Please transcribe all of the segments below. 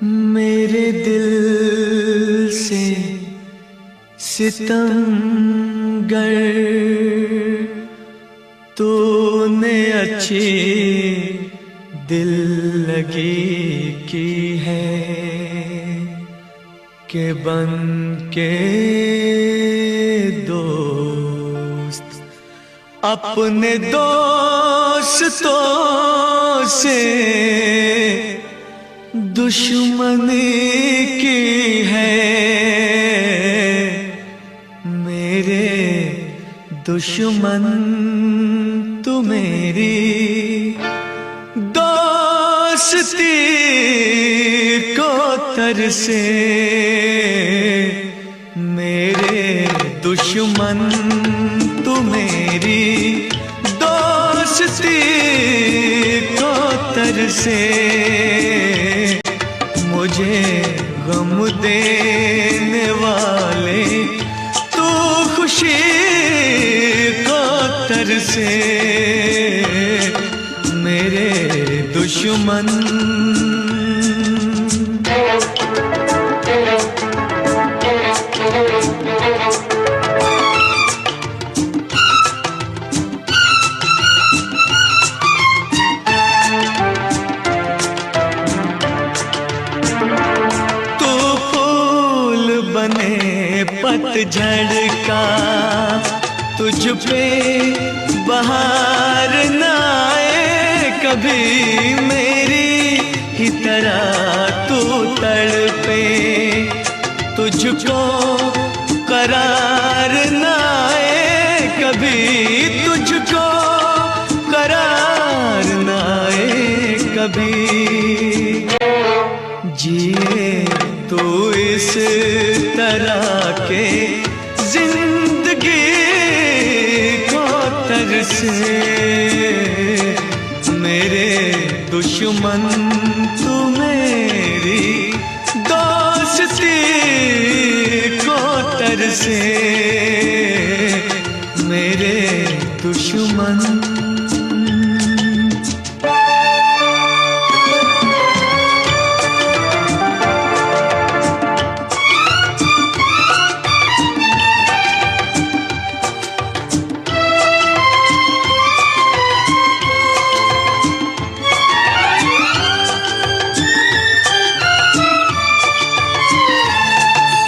मेरे दिल से सितमगर तूने अच्छी दिल लगी की है कि बन के दोस्त अपने दोस्तों से दुश्मनी की है। मेरे दुश्मन तू मेरी दोस्ती को तरसे। मेरे दुश्मन तू मेरी दोस्ती को तरसे। मुझे गम देने वाले तू खुशी को तरसे। मेरे दुश्मन पतझड़ का तुझ पे बहार न आए कभी। मेरी ही तरह तू तड़पे तुझको करार न आए कभी। तुझको करार न आए कभी। जिए तू इस तरह के जिंदगी को तरसे। मेरे दुश्मन तू मेरी दोस्ती को तरसे। मेरे दुश्मन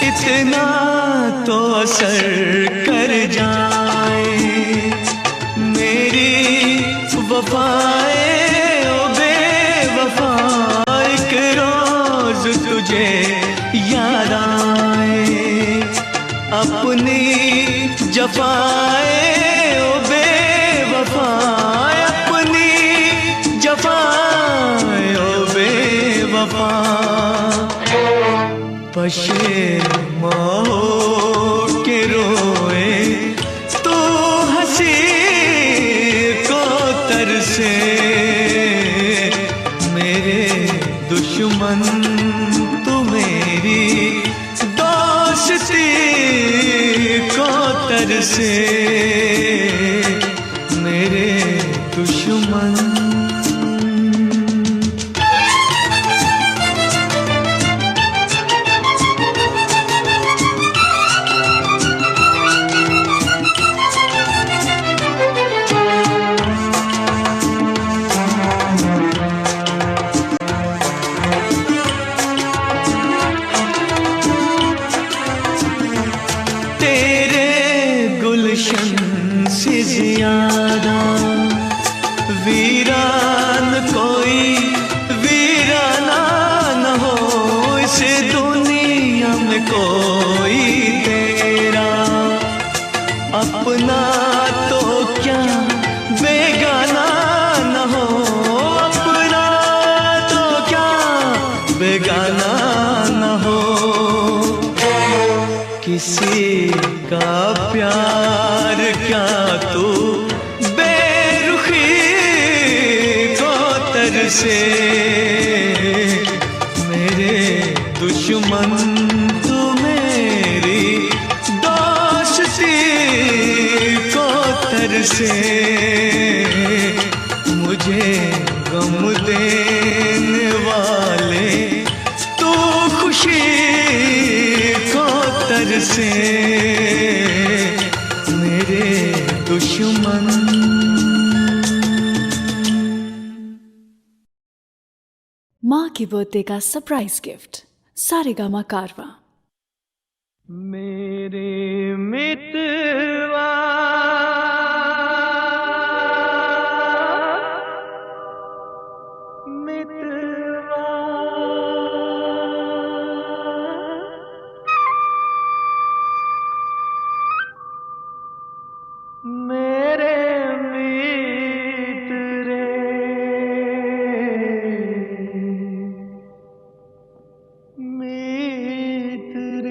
इतना तो असर कर जाए मेरी वफाए ओ बेवफा। एक रोज तुझे याद आए अपनी जफाए ओ बेवफा। अपनी जफाए ओ बेवफा। पशेमा हो के रोए तो हंसी को तरसे। मेरे दुश्मन तू मेरी दोस्ती को तरसे। मेरे दुश्मन से ज्यादा वीरान कोई वीराना न हो इस दुनिया में कोई तेरा अपना तो क्या बेगाना न हो। अपना तो क्या बेगाना न हो। किसी का प्यार क्या तू बेरुखी को तरसे। मेरे दुश्मन तू मेरी दोस्ती को तरसे। मुझे गम देने वाले तू से मेरे दुश्मन। माँ की बर्थडे का सरप्राइज गिफ्ट सारेगामा कारवां। मेरे मितवा मितवा मेरे मित्र मित्र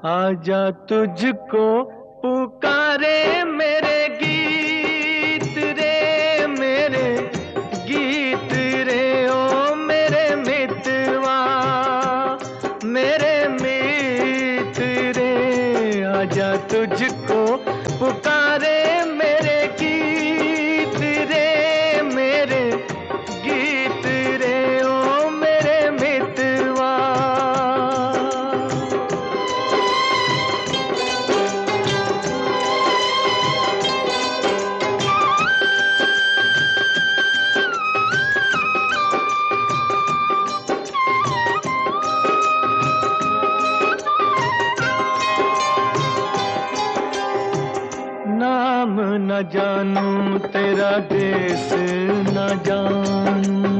आजा तुझको पुकारे मेरे गीत रे मेरे गीत रे ओ मेरे मितवा मेरे मित्र रे आजा तुझको पुकारे मेरे गीत रे मेरे गीत रे ओ मेरे मितवा। नाम न जानूं तेरा देश न जानूं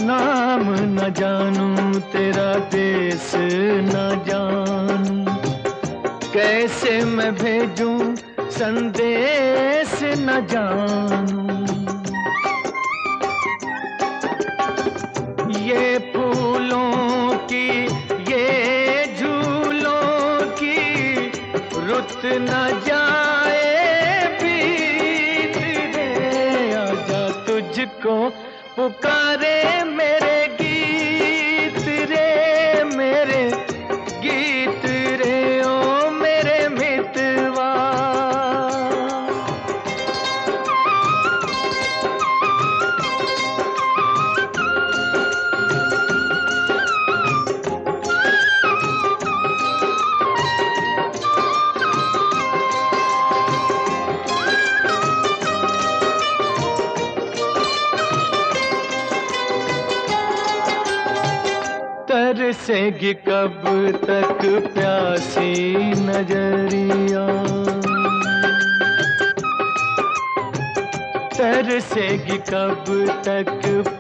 नाम न जानूं तेरा देश न जानूं कैसे मैं भेजूं संदेश न जानूं ये फूलों की ये रुत न जाए बीत रे आजा तुझको पुकारे मेरे गीत रे मेरे गीत रे ओ मेरे मितवा। तरसेगी कब तक प्यासी नजरिया तरसेगी कब तक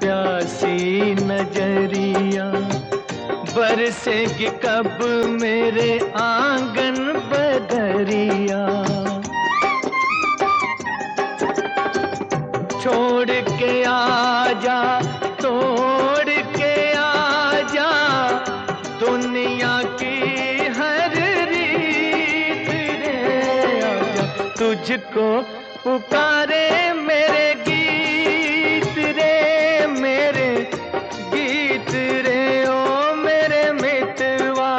प्यासी नजरिया बरसेगी कब मेरे आंगन बदरिया छोड़ के आजा तोड़ के आजा दुनिया की हर रीत रे आजा तुझको पुकारे मेरे गीत रे मेरे गीत रे ओ मेरे मितवा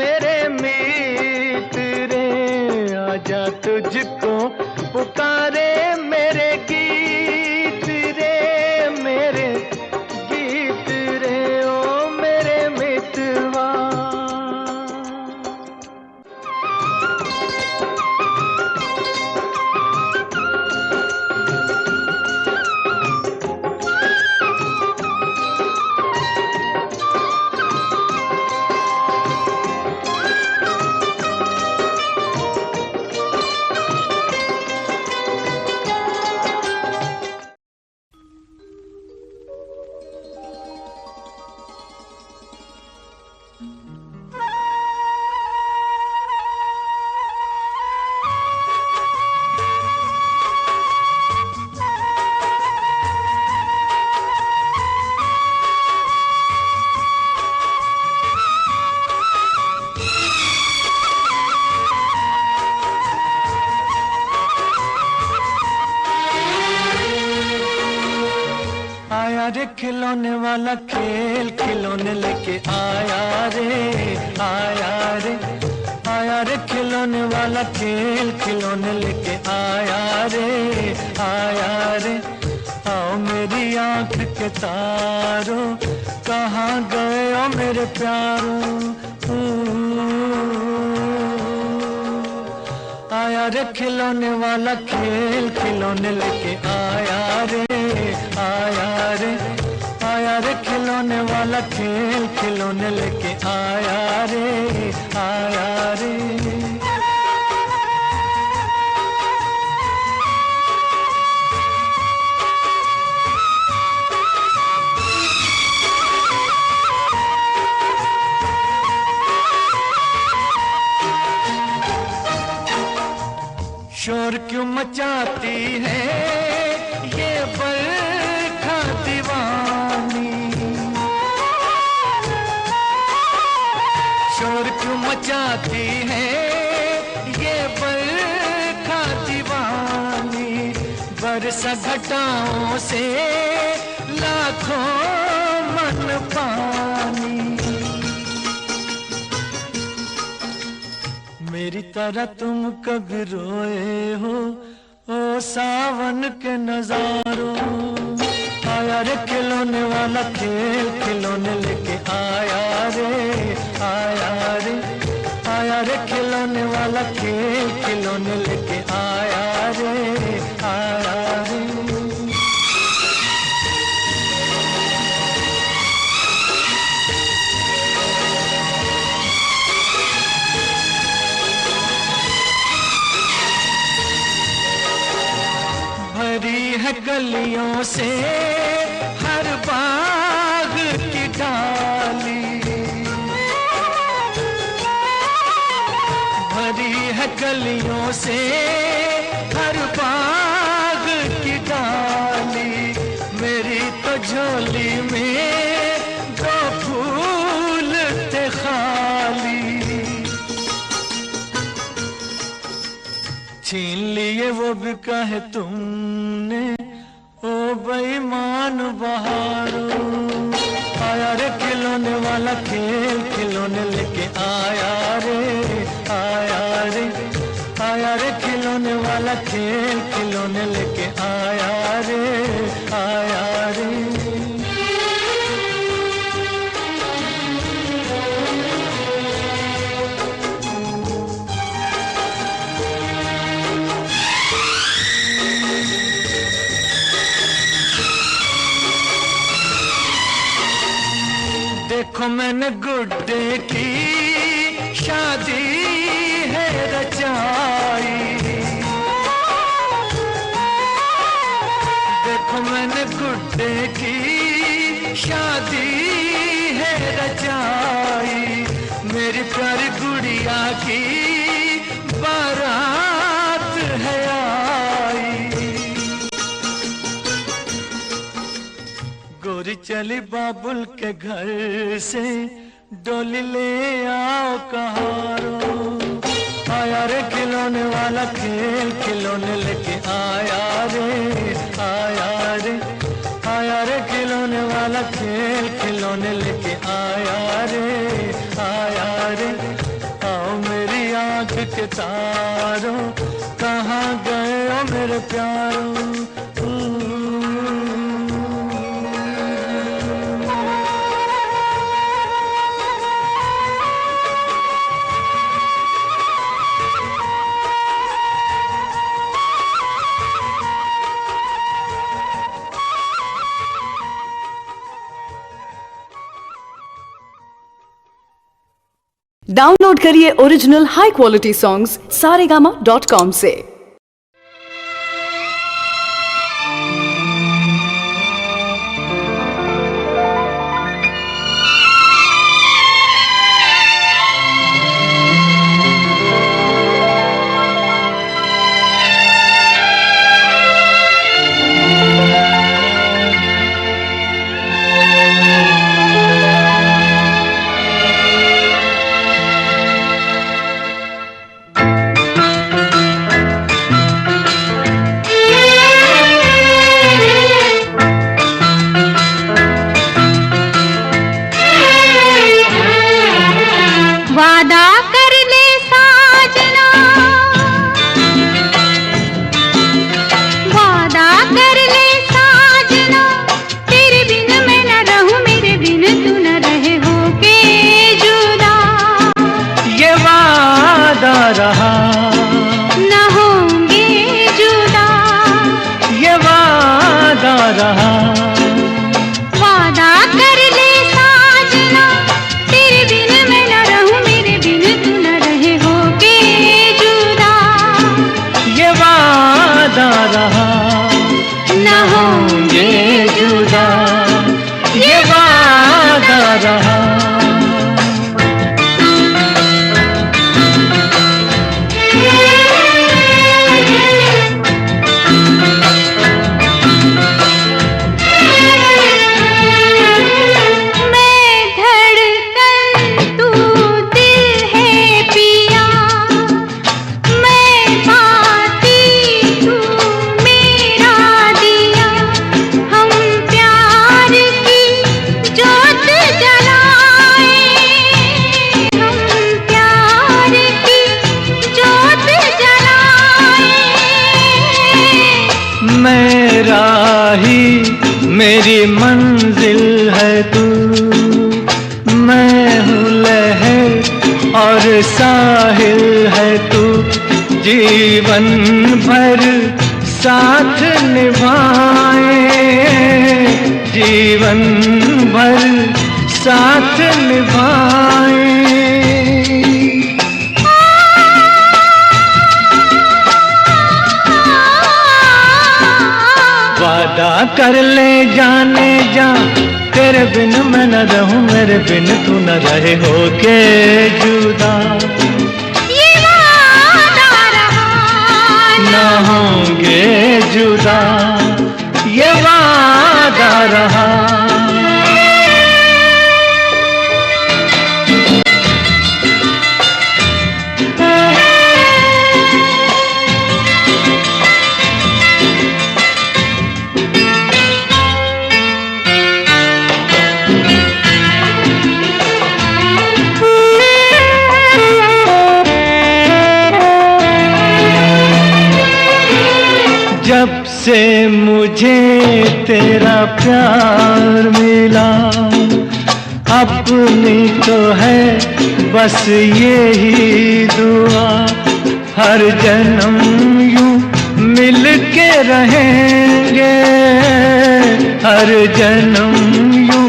मेरे मित्र रे आजा तुझको पुकारे मेरे गीत रे मेरे गीत रे ओ मेरे मितवा। रे खिलौने वाला खेल खिलौने लेके आया रे आया रे खिलौने खिलौने वाला खेल खिलौने लेके आया रे, आया रे। आओ मेरी आंख के तारों, कहाँ गए हो मेरे प्यारों। आया रे खिलौने वाला खेल खिलौने लेके आया रे, आया रे। आया रे खिलौने वाला खेल खिलौने लेके आया रे, आया रे। शोर क्यों मचाती है ये बरखा दीवानी, शोर क्यों मचाती है ये बरखा दीवानी। बरसा घटाओं से लाखों मन पानी। मेरी तरह तुम कभी रोए हो ओ सावन के नजारों। आया रे खिलौने वाला खेल खिलौने लेके आया रे, आया रे। आया रे खिलौने वाला खेल खिलौने लेके आया रे, आया रे। भरी है गलियों से हर बाग की डाली, भरी है गलियों से हर बाग की डाली। मेरी तो झोली में दो फूल थे खाली, छीन लिए वो भी कहे तुमने ओ बेईमान बहारों। आया रे खिलौने वाला खेल खिलौने लेके आया रे, आया रे। आया रे खिलौने वाला खेल खिलौने लेके आया रे, आया रे। देखो मैंने गुड्डे की शादी है रचाई, देखो मैंने गुड्डे की शादी है रचाई। मेरी प्यारी गुड़िया की बारात है आई। गोरी चली बाबुल के घर से डोली ले आओ कहारो। आया रे खिलौने वाला खेल खिलौने लेके आया रे, आया रे। आया रे खिलौने वाला खेल खिलौने लेके आया रे, आया रे। आओ मेरी आंख के तारों, कहाँ गए हो मेरे प्यारों। डाउनलोड करिए original high quality songs saregama.com से। वादा रहा, न होंगे जुदा, ये वादा रहा। वादा कर ले साजना, तेरे बिन मैं न रहूं, मेरे बिन तू न रहे होगे जुदा, ये वादा रहा, न होंगे जुदा, ये वादा रहा। मेरा ही मेरी मंजिल है तू, मैं हूँ लहर और साहिल है तू, जीवन भर साथ निभाए, जीवन भर साथ निभाए। वादा कर ले जाने जा, तेरे बिन मैं न रहूं, मेरे बिन तू न रहे होके जुदा, ये वादा रहा, न होंगे जुदा, ये वादा रहा। जब से मुझे तेरा प्यार मिला, अपनी तो है बस यही दुआ, हर जन्म यूं मिल के रहेंगे, हर जन्म यूं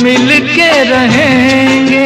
मिल के रहेंगे।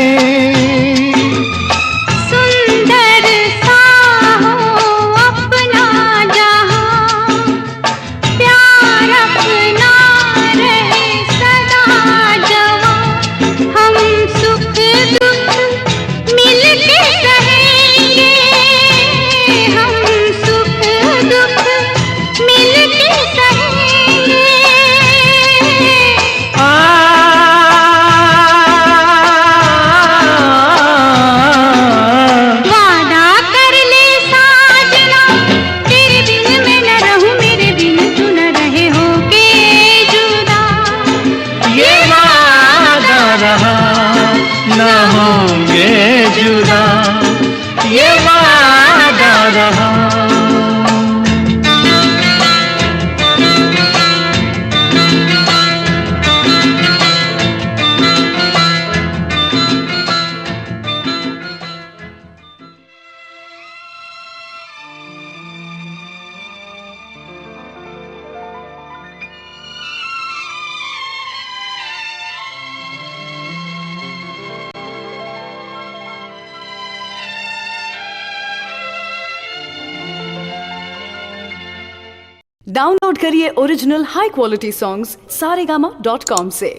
न होंगे जुदा, ये वादा रहा। डाउनलोड करिए original high quality songs saregama.com से।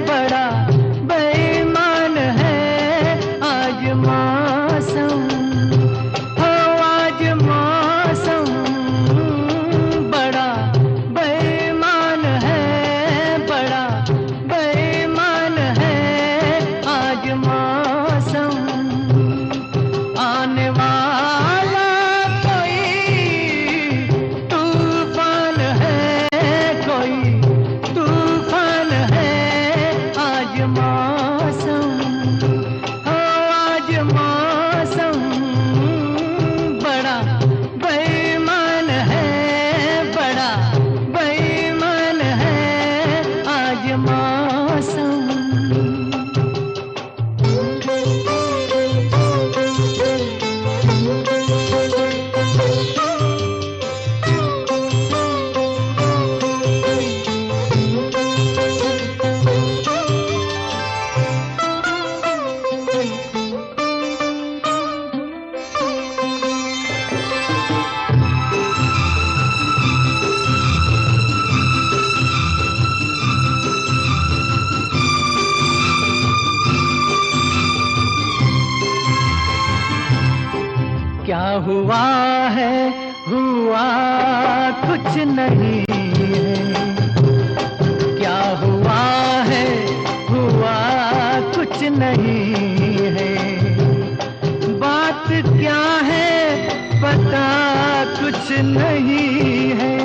बड़ा हुआ है हुआ कुछ नहीं है, क्या हुआ है हुआ कुछ नहीं है, बात क्या है पता कुछ नहीं है,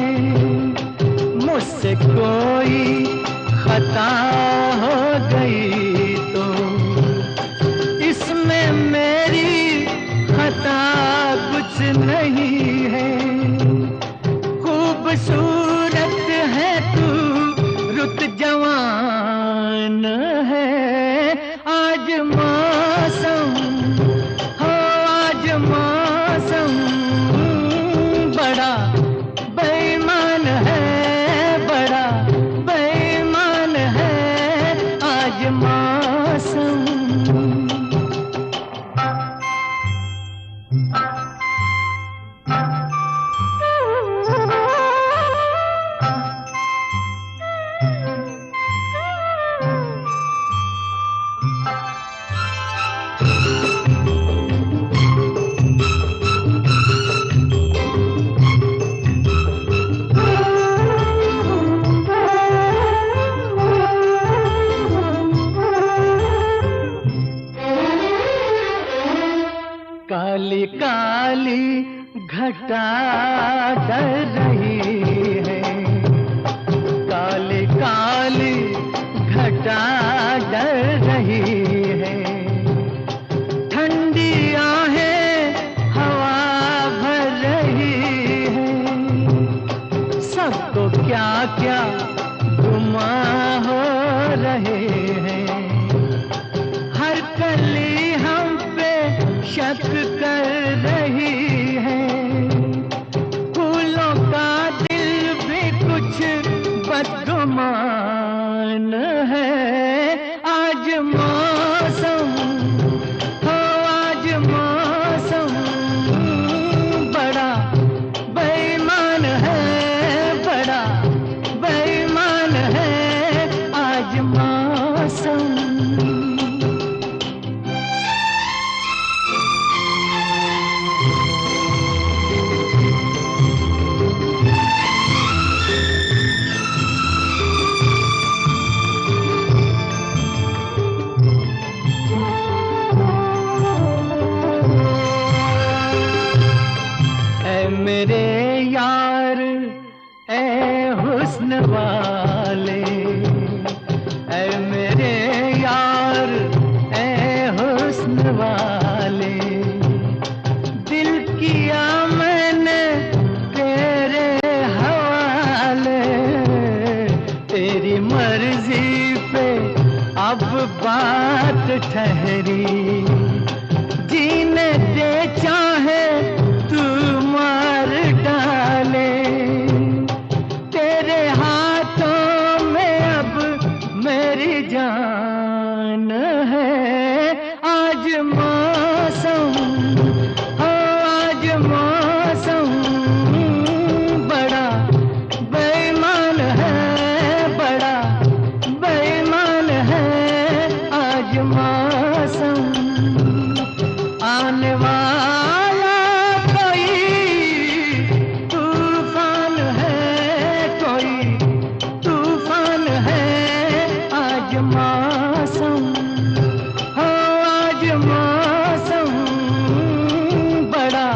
मुझसे कोई खता हो गई तो इसमें मेरी खता कुछ नहीं है, खूबसूरत है तू रुत जवान है, आज मौसम हो आज मौसम बड़ा बेईमान है, बड़ा बेईमान है आज मौसम। काली काली घटा डर रही है, काली काली घटा डर रही है, ठंडी आहें हवा भर रही है, सबको क्या क्या गुमा हो रहे हैं, हर कली हम पे शक कर रही है, फूलों का दिल भी कुछ बदगुमान है, आज मौसम हो आज मौसम बड़ा बेईमान है, बड़ा बेईमान है आज मौसम। मेरे यार ए हुस्न वाले, ए मेरे यार ए हुस्न वाले, दिल किया मैंने तेरे हवाले, तेरी मर्जी पे अब बात ठहरी, जीने दे चाहे तू मार डाले, तेरे हाथों में अब मेरी जान है, आज मौसम हो आज मौसम बड़ा बेईमान है, बड़ा बेईमान है आज मौसम। आने वाला कोई तूफान है, कोई तूफान है आज मौसम हो आज मौसम बड़ा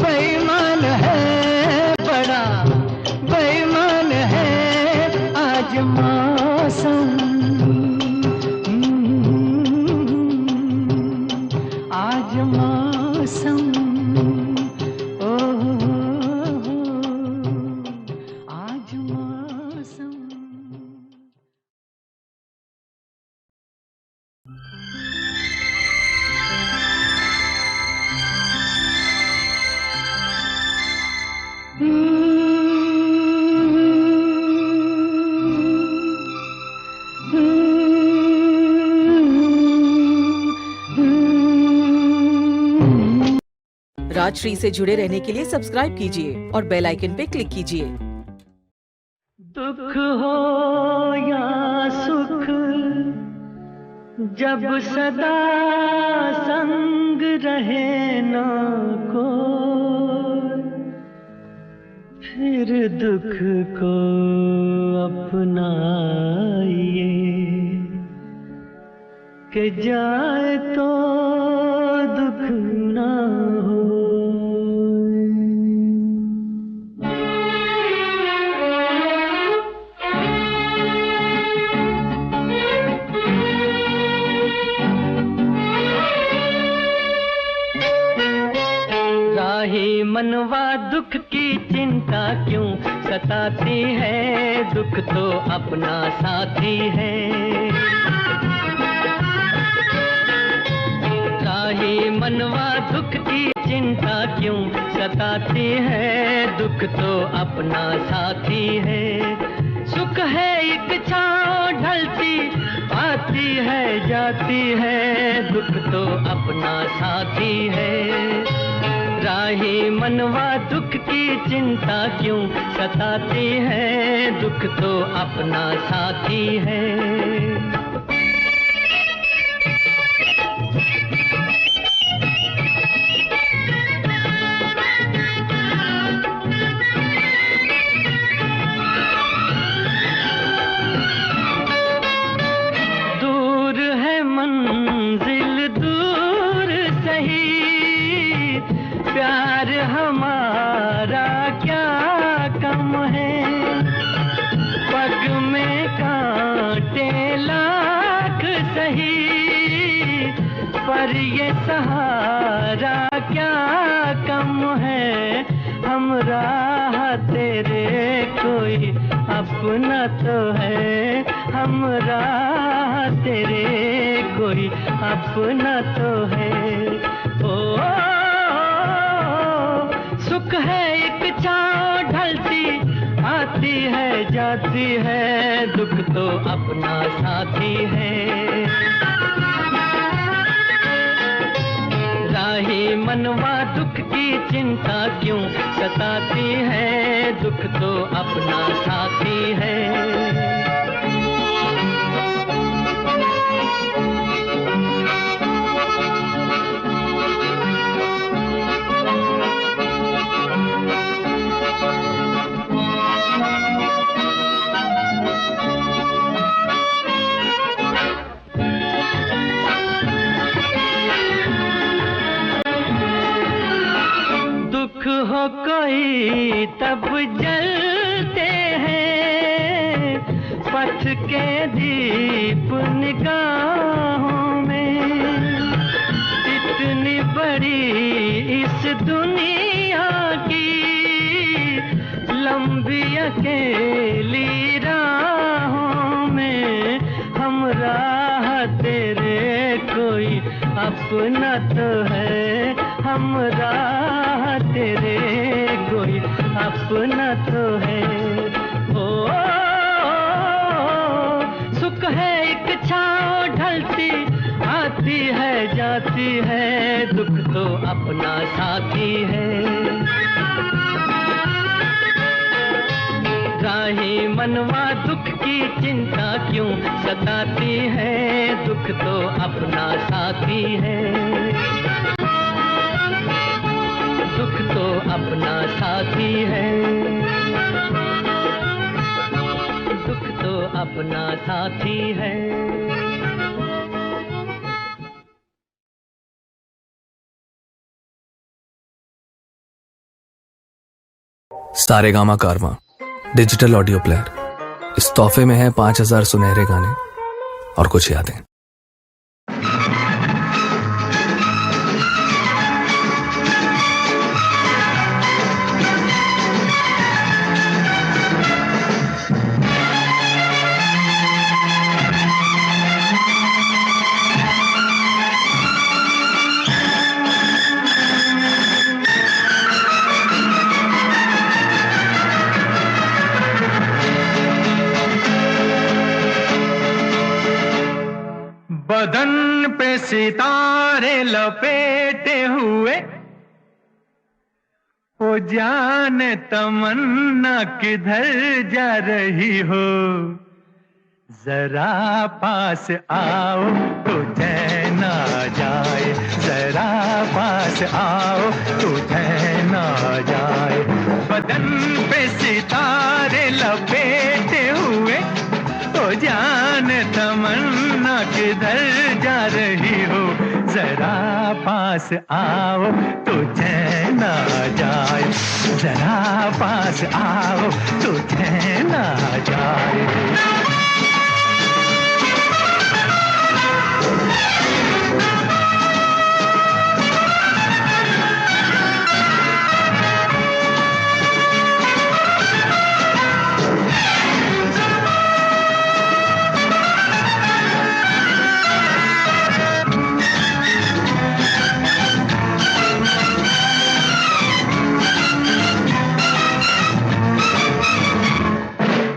बेईमान है, बड़ा बेईमान है आज मौसम। आज मौसम ओ आज मौसम। राजश्री से जुड़े रहने के लिए सब्सक्राइब कीजिए और बेल आइकन पे क्लिक कीजिए। दुख हो या सुख जब सदा संग रहे ना को फिर दुख को अपनाइए कि जाए तो दुख ना हो। राही मनवा दुख की चिंता क्यों सताती है, दुख तो अपना साथी है। राही मनवा दुख की चिंता क्यों सताती है, दुख तो अपना साथी है। सुख है एक छाँव ढलती आती है जाती है, दुख तो अपना साथी है। राही मनवा दुख की चिंता क्यों सताती है, दुख तो अपना साथी है। दूर है मंजिल दूर सही, प्यार हमारा क्या कम है। पग में कांटे लाख सही, पर ये सहारा क्या कम है। हम राह तेरे कोई अपना तो है, हम राह तेरे कोई अपना तो है। ओ सुख है एक छाँव ढलती आती है जाती है, दुख तो अपना साथी है। राही मनवा दुख की चिंता क्यों सताती है, दुख तो अपना साथी है। दुख हो कोई तब जलते हैं, पथ के दीप निगाहों में। इतनी बड़ी इस दुनिया की लंबी अकेली राहों में, हम राह तेरे कोई अपना तो है, हम राह तेरे कोई अपना तो है। ओ सुख है एक छाँव ढलती आती है जाती है, दुख तो अपना साथी है। राही मनवा दुख की चिंता क्यों सताती है, दुख तो अपना साथी है। दुख तो अपना साथी है, दुख तो अपना साथी है। सारेगामा कारवां डिजिटल ऑडियो प्लेयर। इस तोहफे में है 5000 सुनहरे गाने और कुछ यादें। बदन पे सितारे लपेटे हुए, ओ जाने तमन्ना किधर जा रही हो। जरा पास आओ तो चैन आ जाए, जरा पास आओ तो चैन आ जाए। बदन पे सितारे लपेटे हुए, ओ जान तमन्ना किधर जा रही हो, जरा पास आओ तो चैन आ जाए, जरा पास आओ तो चैन आ जाए।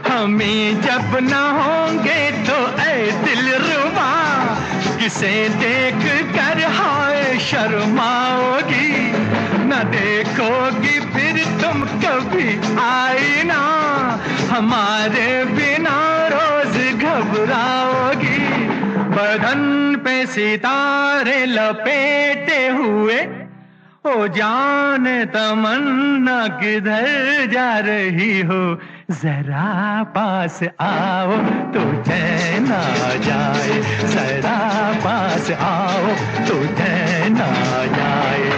हमें जब न होंगे तो ऐ दिलरुबा, किसे देख कर हाय शर्माओगी, न देखोगी फिर तुम कभी आईना, हमारे बिना रोज घबराओगी। बदन पे सितारे लपेटे हुए, ओ जान तमन्ना किधर जा रही हो, जरा पास आओ तो चैन आ जाए, जरा पास आओ तो चैन आ जाए।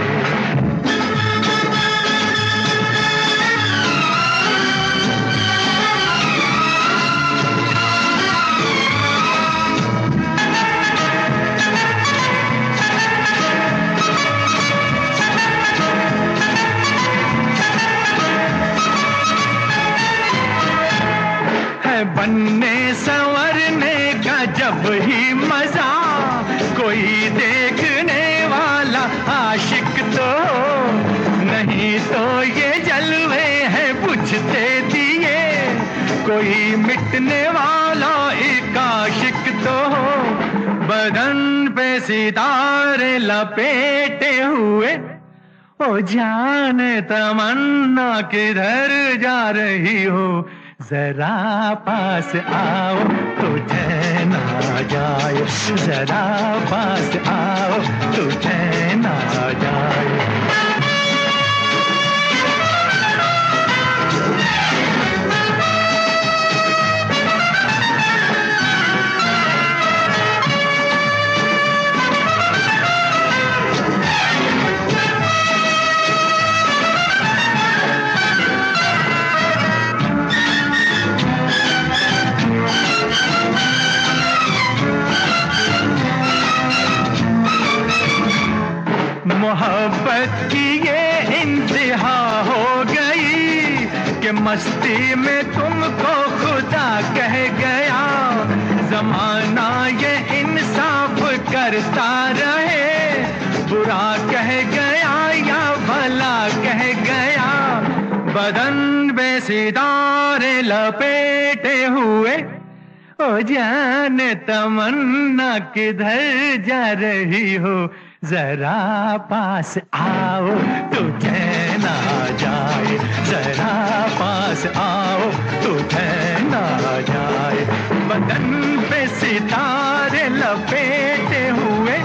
बनने संवरने का जब ही मजा, कोई देखने वाला आशिक तो नहीं, तो ये जलवे हैं बुझते दिए, कोई मिटने वाला एक आशिक तो हो। बदन पे सितारे लपेटे हुए, ओ जान तमन्ना किधर जा रही हो, जरा पास आओ तो चैन आ जाए, जरा पास आओ तो चैन आ जाए। मोहब्बत की ये इंतहा हो गई कि मस्ती में तुमको खुदा कह गया, जमाना ये इंसाफ करता रहे, बुरा कह गया या भला कह गया। बदन में सितारे लपेटे हुए, ओ जान तमन्ना किधर जा रही हो, जरा पास आओ तो चैन आ जाए, जरा पास आओ तो चैन आ जाए। बदन पे सितारे लपेटे हुए,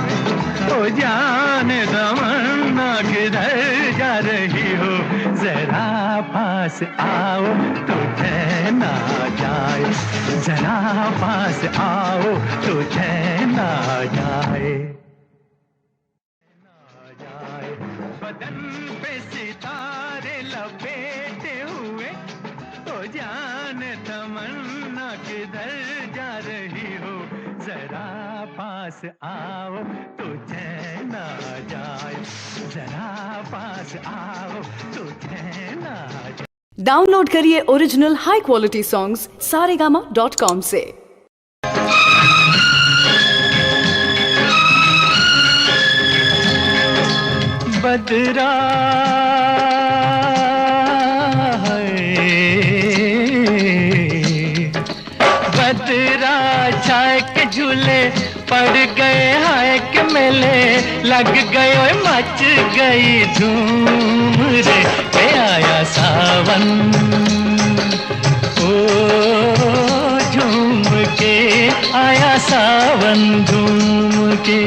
ओ जान तमन्ना किधर जा रही हो, जरा पास आओ तो चैन आ जाए, जरा पास आओ तो चैन आ जाए। बदन पे सितारे लपेटे हुए, ओ जान तमन्ना किधर जा रही हो, जरा पास आओ तो चैन आ जाए, जरा पास आओ तो चैन आ जाए। डाउनलोड करिए original high quality songs saregama.com से। बदरा बदरा छाए के झूले पड़ गए हाय के मेले लग गए ओए मच गई धूम रे, के आया सावन ओ झूम के आया सावन झूम के।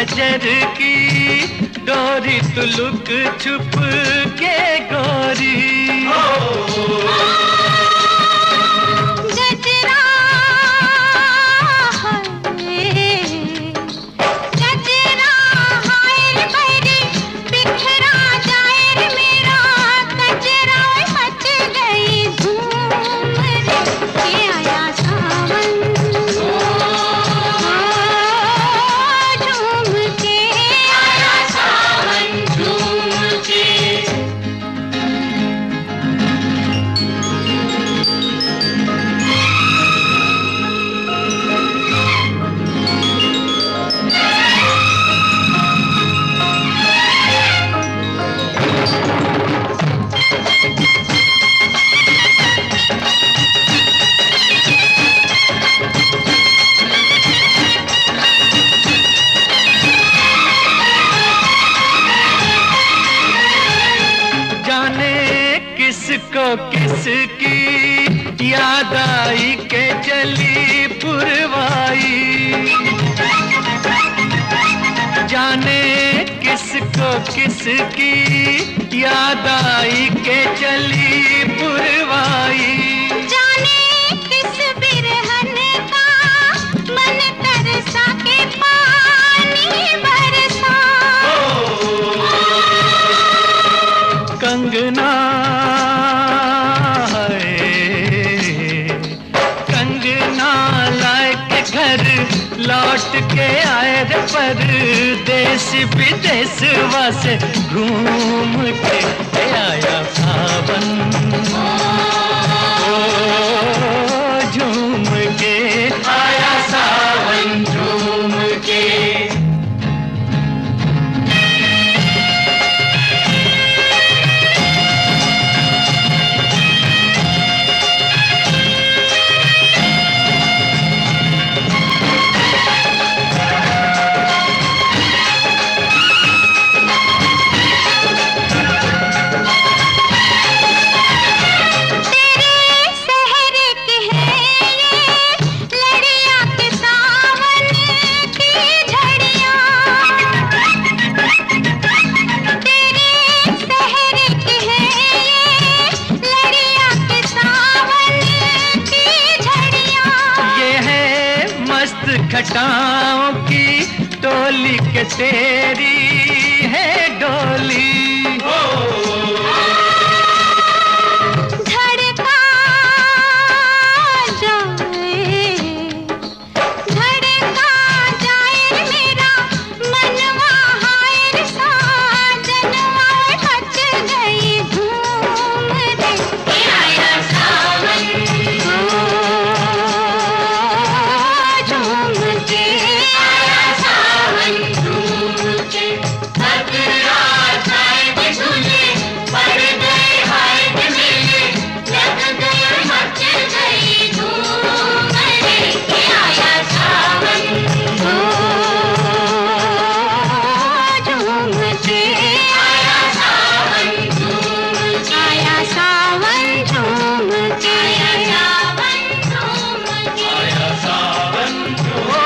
नजर की डोरी तू लुक छुप के गोरी गजरा गजरा हाय भरी बिखरा जाए मेरा गजरा मच गई धूम रे के आया सावन झूम के आया सावन झूम के जाने किसको किसकी याद आई के चली पुरवाई जाने किसको किसकी याद आई के चली पुरवाई जाने किस बिरहन का मन तरसा के पानी बरसा कंगना है कंगना लाए के घर लौट के आए रे परदेश विदेशवा से घूम के आया सावन ओ झूम के आया सावन झूम के घटाओं की टोली के तेरी है डोली धड़का जाए मेरा मनवा हाय साजनवा मच गई धूम रे आया सावन झूम के आया सावन झूम के बदरा छाए झूले पड़ गए हाय के मेले लग गए मच गई धूम रे आया सावन झूम के आया सावन झूम के आया सावन झूम के आया सावन झूम के आया सावन झूम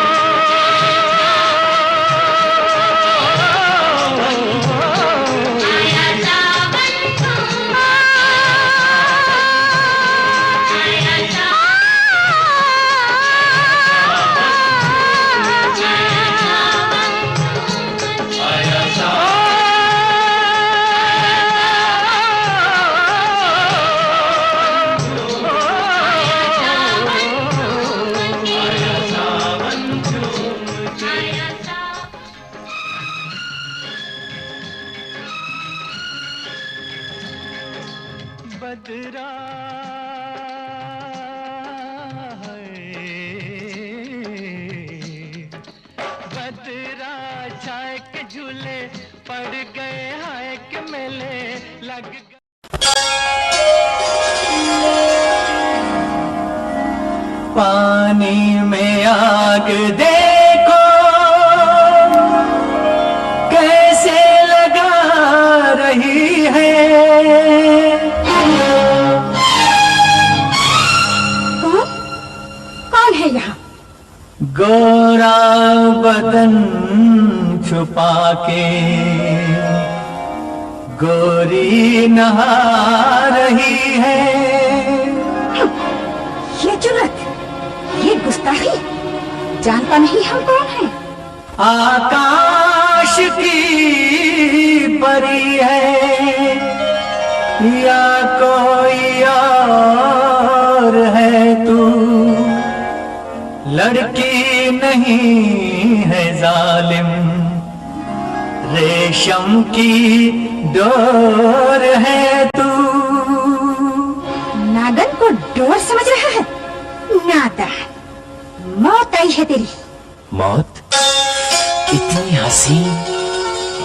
बदरा बदरा छाए के झूले पड़ गए हाय के मेले लग गए पानी में आग देखो कैसे लगा रही है कौन है यहाँ? गोरा बदन छुपा के गोरी नहा रही है। ये जुर्रत, ये गुस्ताखी, जानता नहीं हम कौन हैं? आकाश की परी है या कोई और है तू, लड़की नहीं है जालिम, रेशम की डोर है तू। नागन को डोर समझ रहा है? नादान, मौत आई है तेरी। मौत? इतनी हसीन?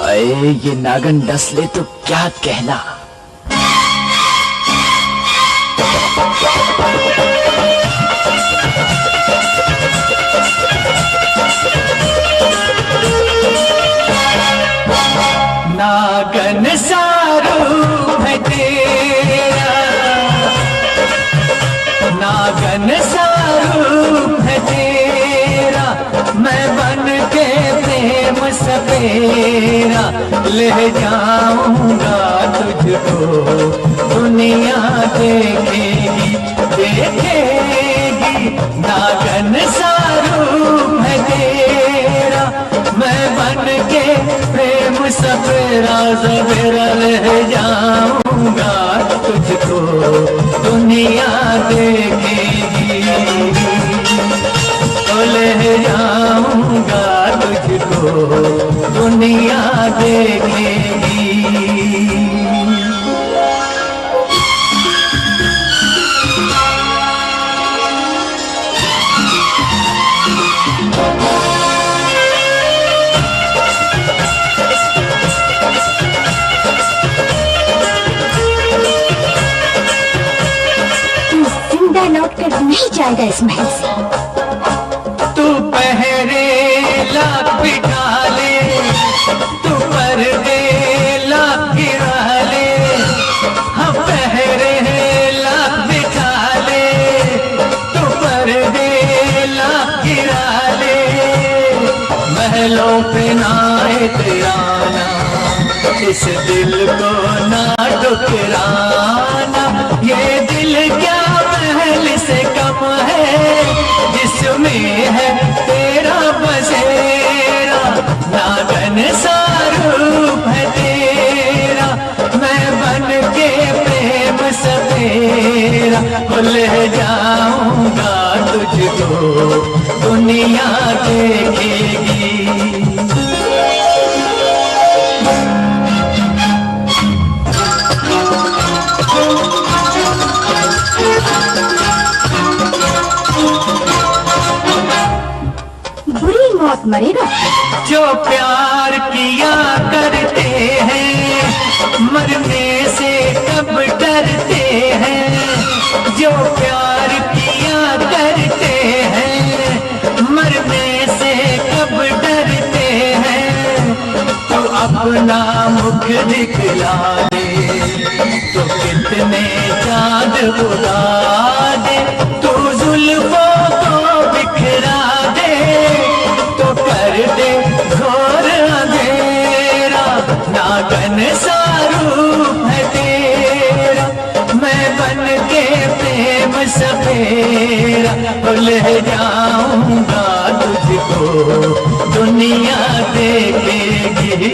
अरे ये नागन डस ले तो क्या कहना। नागन सारू है तेरा, नागन सारू है तेरा, मैं बन के प्रेम सपेरा ले जाऊंगा तुझको, दुनिया देखेगी देखेगी। नागन सारू है तेरा, मैं बन के प्रेम सपेरा सपेरा ले जाऊंगा तुझको, दुनिया देखेगी। तो ले जाऊंगा तुझको, दुनिया देखेगी। लौट कर नहीं जाएगा इस महल से। तू पहरे लाख बिठा ले, तू पर्दे लाख गिरा ले, हम पहरे लाख बिठा ले, तू पर्दे लाख गिरा ले। महलों पे ना इतराना, इस दिल को ना ठुकराना, ये दिल क्या महल से कम है जिसमें है तेरा बसेरा। नागन सारूप है तेरा, मैं बन के प्रेम सपेरा ले जाऊंगा तुझको, दुनिया देखेगी। बुरी मौत मरेगा। जो प्यार किया करते हैं मरने से कब डरते हैं, जो प्यार किया करते हैं मरने से कब डरते हैं। तो अपना मुख दिखला दे तो कितने चाँद उड़ा दे, तू जुल्फों को बिखरा दे तो कर दे घोर अंधेरा। नागन सारूप है तेरा, मैं बन के प्रेम सपेरा ले जाऊंगा तुझको, दुनिया देखेगी।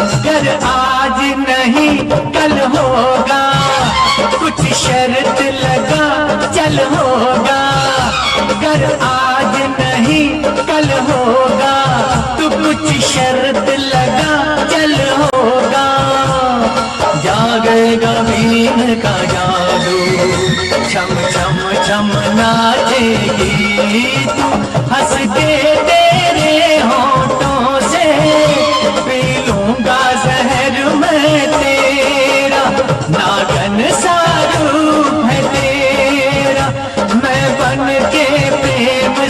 अगर आज नहीं कल होगा, कुछ शर्त लगा चल होगा। अगर आज नहीं कल होगा, तो कुछ शर्त लगा चल होगा। जागेगा बीन का जादू, छम छम छम नाचेगी तू, हंस के तेरे होठों से पी लूंगा जहर मैं तेरा। नागन सारूप है तेरा, मैं बन के प्रेम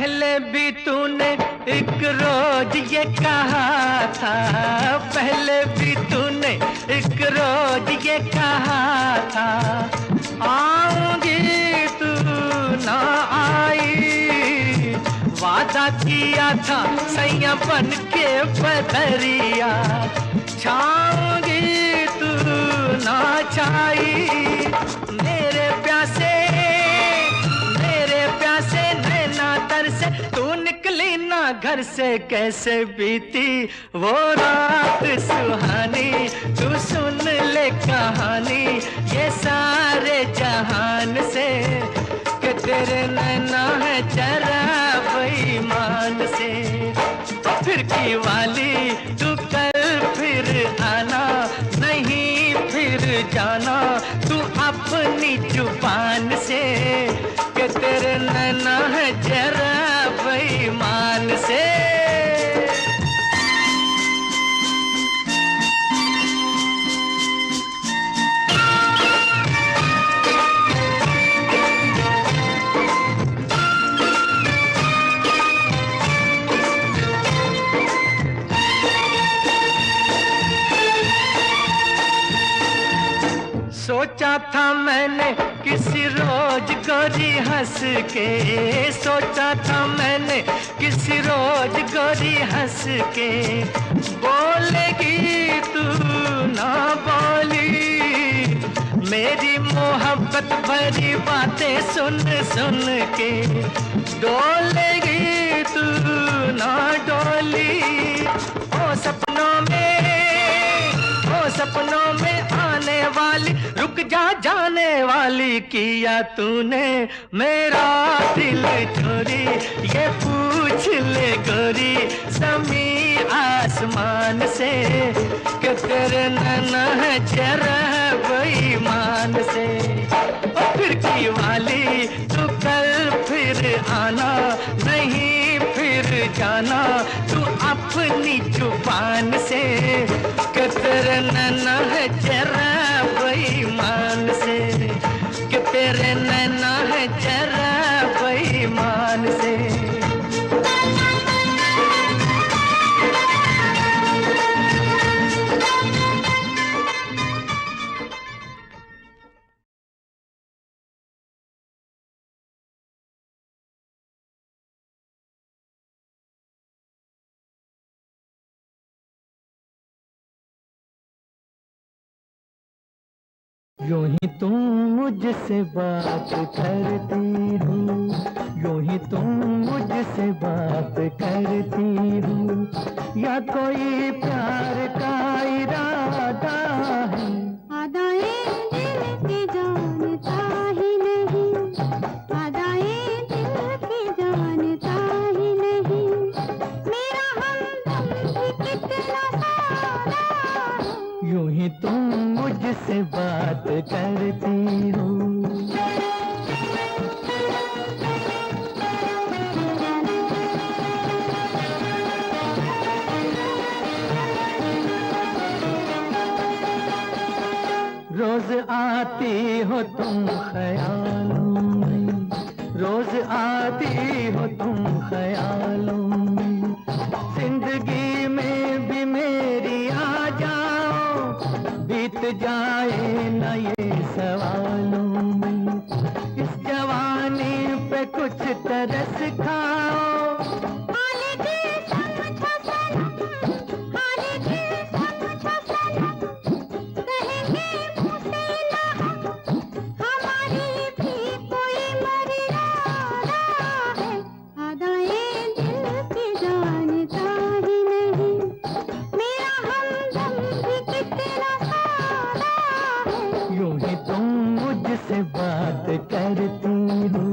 पहले भी तूने एक रोज ये कहा था, पहले भी तूने एक रोज ये कहा था, आऊंगी तू ना आई। वादा किया था सैया बन के बदरिया, छाऊंगी तू ना छाई। मेरे प्यासे नैना तर से तू निकली ना घर से, कैसे बीती वो रात सुहानी। तू सुन ले कहानी ये सारे जहान से, कि तेरे नैना है जरा बेईमान से। फिर की वाली तू कल फिर आना, नहीं फिर जाना तू अपनी जुबान से, कि तेरे नैना है जरा बेईमान से। सोचा था मैंने किसी रोज गोरी हंस के, सोचा था मैंने किसी रोज गोरी हंस के, बोलेगी तू ना बोली मेरी मोहब्बत भरी बातें सुन सुन के, डोलेगी तू ना डोली। ओ सपनों में आने वाली, रुक जा जाने वाली, किया तूने मेरा दिल चोरी। ये पूछ ले गोरी ज़मीं आसमान से, कि तेरे नैना है जरा बेईमान से। ओ फिर की वाली तू कल फिर आना, नहीं फिर जाना तू अपनी जुबान से, कि तेरे नैना है जरा बेईमान से, कि तेरे नैना है जरा बेईमान से। यूं ही तुम मुझसे बात करती हो, यूं ही तुम मुझसे बात करती हो, या कोई प्यार का इरादा है। आदाएं दिल की जानता ही नहीं, आदाएं दिल की जानता ही नहीं, मेरा हमदम भी कितना सादा है। यूं ही तुम मुझसे बात करती हो। रोज आती हो तुम ख्यालों में, रोज आती हो तुम ख्यालों में, जिंदगी में भी मेरी आ जाओ, बीत जाए न ये सवालों में, इस जवानी पे कुछ तरस खाओ। बात करती हूँ।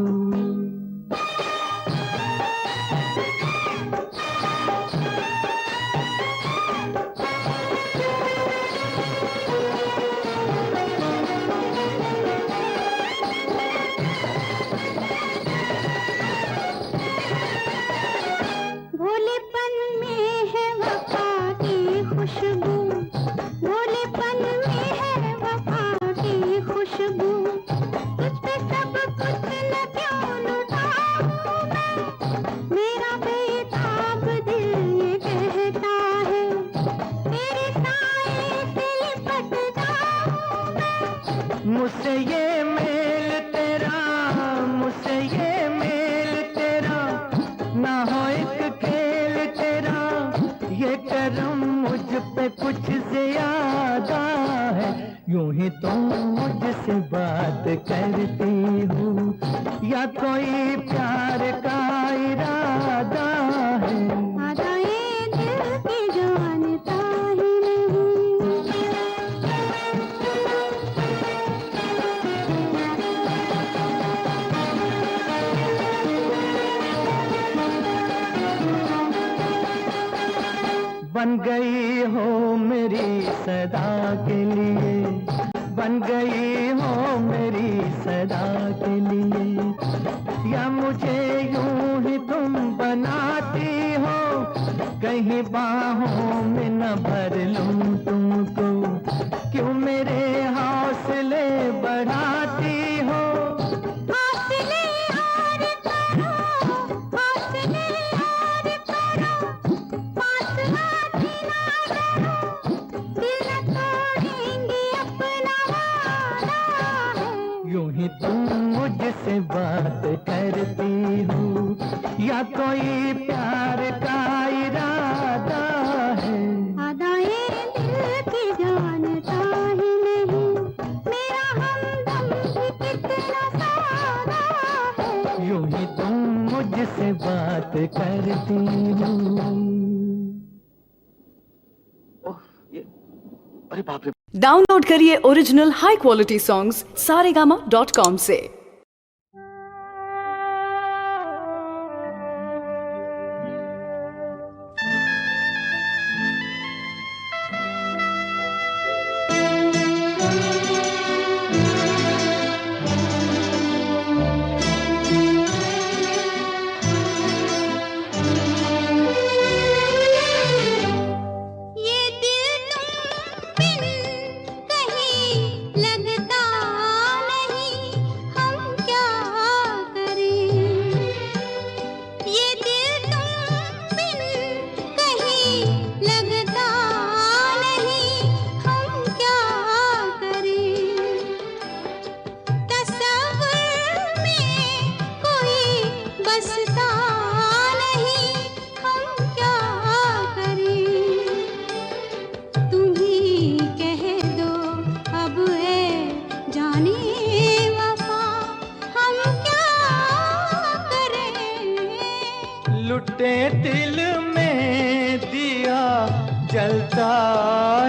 भोलेपन में है वफा की खुशबू, भोलेपन में है वफा की खुशबू, तुझ पे सब कुछ यूं ही तुम मुझसे बात करती हो या कोई प्यार का इरादा है? अदाएं दिल की जानता ही नहीं। बन गई हो मेरी सदा के लिए, बन गई हो मेरी सदा के लिए, या मुझे यूं ही तुम बनाती हो, कहीं बाहों में न भर लूं तुमको, क्यों मेरे हौसले बढ़ाती हो? हौसले और करो, हौसले और करो, पास आती ना डरो, दिल न तोड़ेंगे अपना वादा है। यूं ही तुम मुझसे बात करती हो या कोई प्यार का इरादा है? अदाएं दिल की जानता ही नहीं, मेरा हमदम भी कितना सादा है। यूं ही तुम मुझसे बात करती हो। अरे बाप रे। डाउनलोड करिए original high quality songs saregama.com से। ये दिल तुम बिन कहीं लगता नहीं, हम क्या करें। ये दिल तुम बिन कहीं लगता नहीं, हम क्या करें। तस्वीर में कोई बसता नहीं, हम क्या करें। तुम ही कह दो अब है जाने वफा, हम क्या करें। लुटे दिल में दिया जलता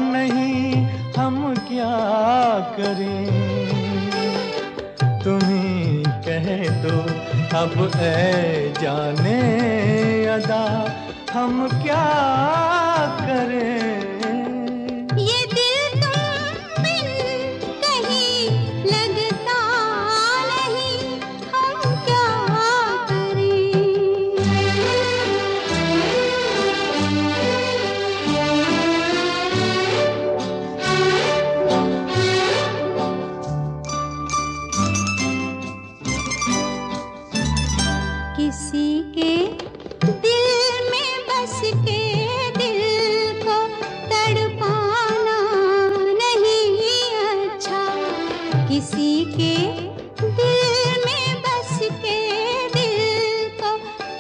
नहीं, हम क्या करें। तुम्ही कह दो अब ऐ जाने अदा, हम क्या करें। ये दिल तुम बिन कहीं लगता नहीं, हम क्या करें। किसी के दिल में बस के दिल को तड़पाना नहीं अच्छा। किसी के दिल में बस के दिल को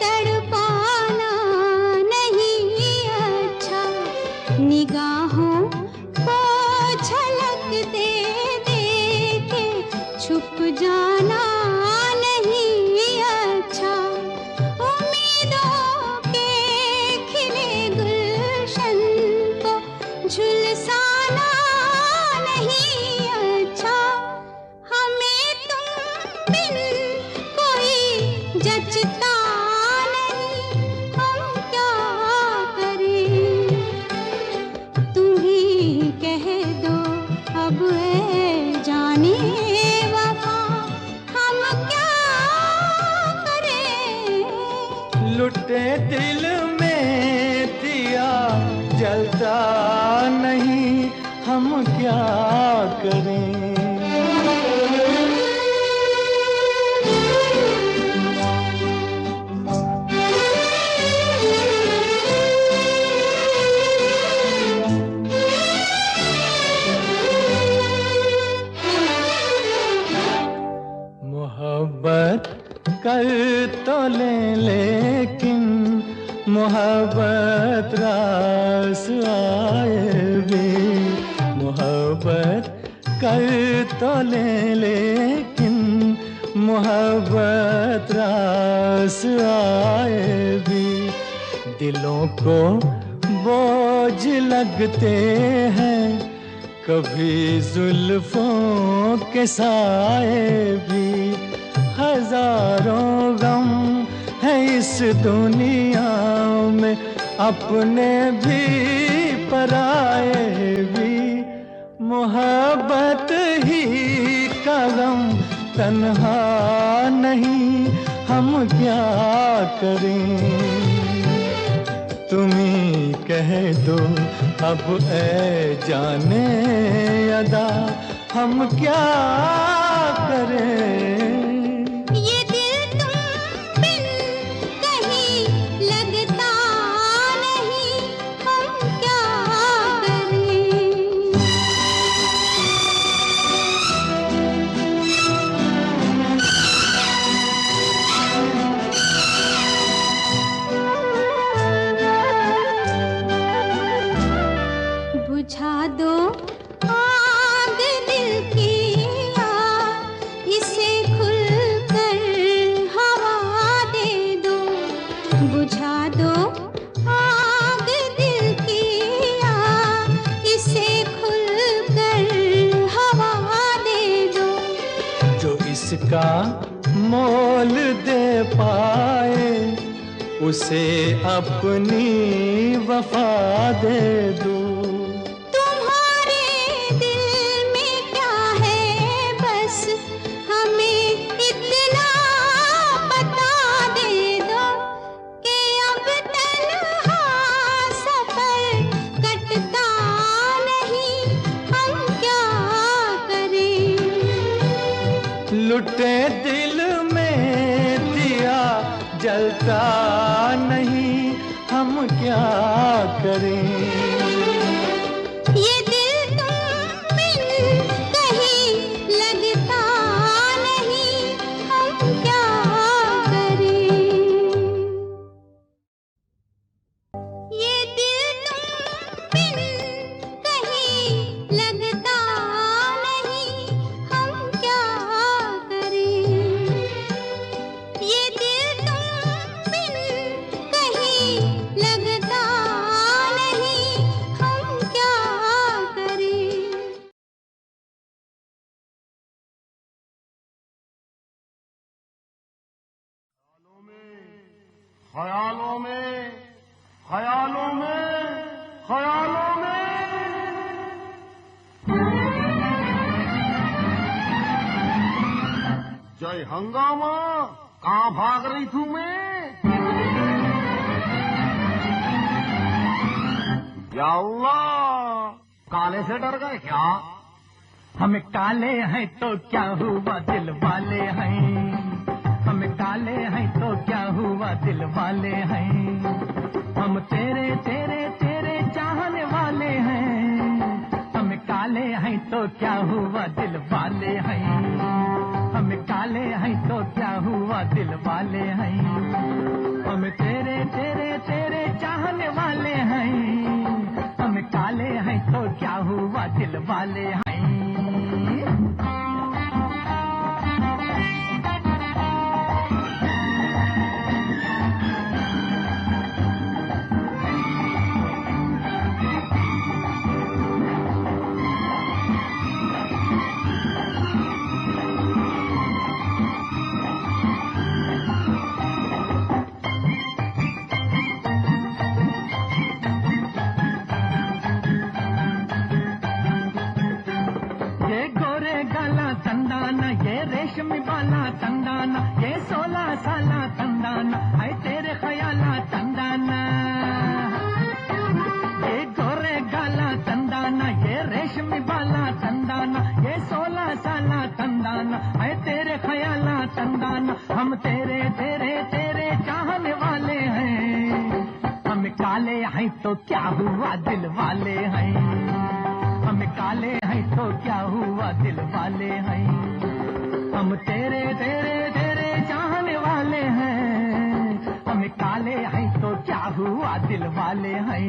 तड़पाना नहीं अच्छा। निगाहों को झलक दे दे के छुप जाना नहीं अच्छा। उम्मीदों के खिले गुलशन को झुलसाना नहीं अच्छा। हमें तुम बिन कोई जचता नहीं, हम क्या करें। तुम ही कह दो अब है जाने वफा, हम क्या करें। लुटे दिल में दिया जलता नहीं, हम क्या करें। मोहब्बत कर तो ले लेकिन मोहब्बत रास आए भी। मोहब्बत कर तो ले, लेकिन मोहब्बत रास आए भी दिलों को बोझ लगते हैं, कभी जुल्फों के साए भी। हजारों गम है इस दुनिया में, अपने भी पराए भी। मोहब्बत ही का गम तन्हा नहीं, हम क्या करें। तुम ही कह दो अब ऐ जाने अदा, हम क्या करें। ये दिल तुम बिन कहीं लगता नहीं, हम क्या करें। बुझा दो आग दिल की आग, इसे खुलकर हवा दे दो। बुझा दो आग दिल की आग, इसे खुलकर हवा दे दो। जो इसका मोल दे पाए, उसे अपनी वफा दे दो। तुम्हारे दिल में क्या है बस हमें इतना बता दे दो, कि अब तन्हा सफर कटता नहीं, हम क्या करें। लुटे दिल में दिया जलता नहीं, हम क्या करें। ये दिल तुम बिन कहीं लगता नहीं, हम क्या करें। ये दिल तुम बिन कहीं लगता नहीं, हम क्या करें। ये दिल तुम बिन कहीं लगता नहीं, हम क्या करें। ख्यालों में, ख्यालों में, ख्यालों में। जय हंगामा, कहाँ भाग रही थी मैं। या अल्लाह, काले से डर गए क्या। हम काले हैं तो क्या हुआ दिल वाले हैं, हम काले हैं तो क्या हुआ दिल वाले हैं। हम तेरे तेरे तेरे चाहने वाले हैं, हम काले हैं तो क्या हुआ दिल वाले हैं। हम काले हैं तो क्या हुआ दिल वाले हैं। हम तेरे तेरे तेरे चाहने वाले हैं, हम काले हैं तो क्या हुआ दिल वाले हैं। रेशमी वाला तंदाना, ये 16 साला तंदाना, है तेरे ख्याला तंदाना। ये गोरे गाला तंदाना, ये रेशमी वाला तंदाना, ये 16 साला तंदाना, है तेरे ख्याला तंदाना। हम तेरे तेरे तेरे चाहने वाले हैं, हम काले हैं तो क्या हुआ दिल वाले हैं। हम काले हैं तो क्या हुआ दिल वाले हैं। हम तेरे तेरे तेरे चाहने वाले हैं, हम काले हैं तो क्या हुआ दिल वाले हैं।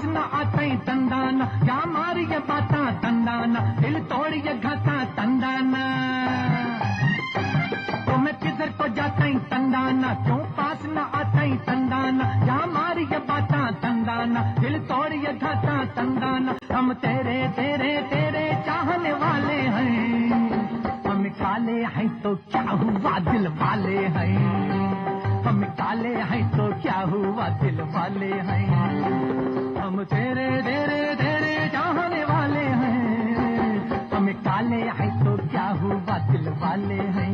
न आते तंदाना क्या मारी ये बाता तंदाना दिल तोड़ी ये घाता तंदाना तो मैं किधर को जाता ही तंदाना क्यों पास न आता ही तंदाना क्या मारी ये बाता तंदाना दिल तोड़ी ये घाता तंदाना हम तेरे तेरे तेरे चाहने वाले हैं हम काले हैं तो क्या हुआ दिल वाले हैं हम काले हैं तो क्या हुआ दिल वाले हैं हम तेरे तेरे तेरे चाहने वाले हैं हम काले हैं तो क्या हुआ दिल वाले हैं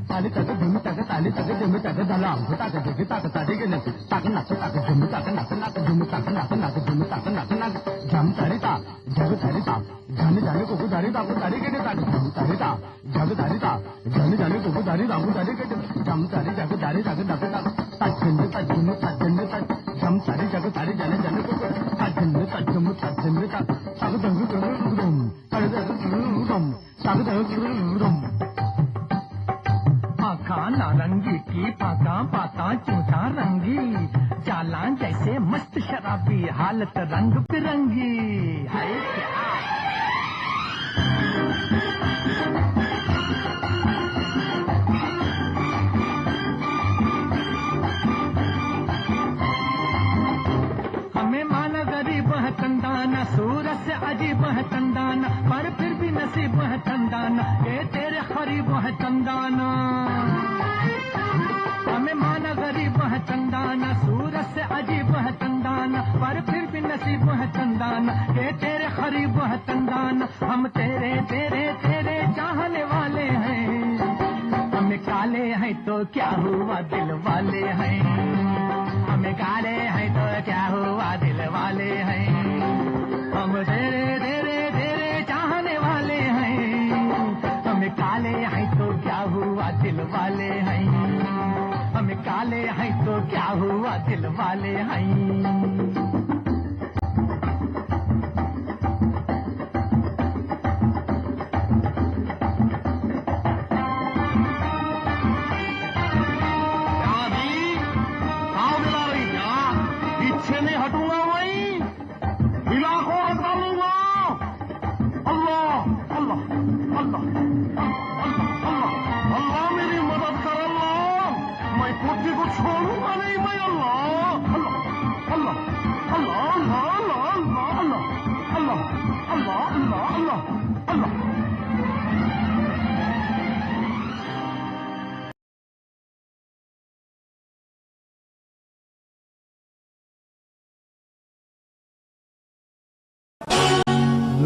ताली तक धुम तक ताली तक धुम तक दलाम तक जग तक ताली के नक तक नक तक धुम तक नक नक धुम तक नक नक धुम तक नक नक जम तरिता जग तरिता जाने जाने को दारिता को दारी के तक जम तरिता जग दारिता जाने जाने को दारिता को दारी के जम तारी जग दारी जग नक तक तजन तजन तजन तक जम तारी जग तारी जाने जाने को तजन तजम तजन तक तग दंग दंग तग दंग तग दंग आँखा नारंगी की पाता पाता चूता रंगी चाला जैसे मस्त शराबी हालत रंग बिरंगी है क्या हमें माना गरीब है तंदाना सूरत से अजीब है तंदाना पर फिर भी नसीब है तंदाना ये तेरे खरीब है तंदाना हमें माना गरीब है तंदाना सूरत से अजीब है तंदाना पर फिर भी नसीब है तंदाना ये तेरे खरीब है तंदाना हम तेरे तेरे तेरे चाहने वाले हैं हम काले हैं तो क्या हुआ दिल वाले हैं हम काले हैं तो क्या हुआ दिल वाले हैं हम तेरे तेरे तेरे चाहने वाले हैं हम काले हैं तो क्या हुआ दिल वाले हैं हम काले हैं तो क्या हुआ दिल वाले हैं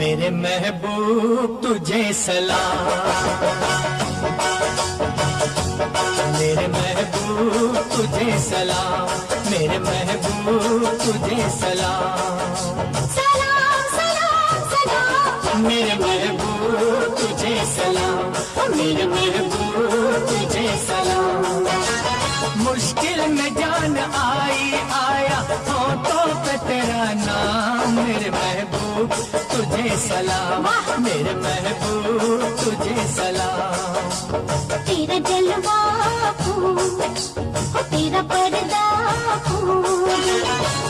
मेरे महबूब तुझे सलाम मेरे महबूब तुझे सलाम मेरे महबूब तुझे सलाम सलाम सलाम सलाम मेरे महबूब तुझे सलाम मेरे महबूब तुझे सलाम मुश्किल में जान आई आया होठों पे तेरा नाम मेरे महबूब तुझे सलाम मेरे महबूब तुझे सलाम तेरा जलवा फूल तेरा पर्दा फूल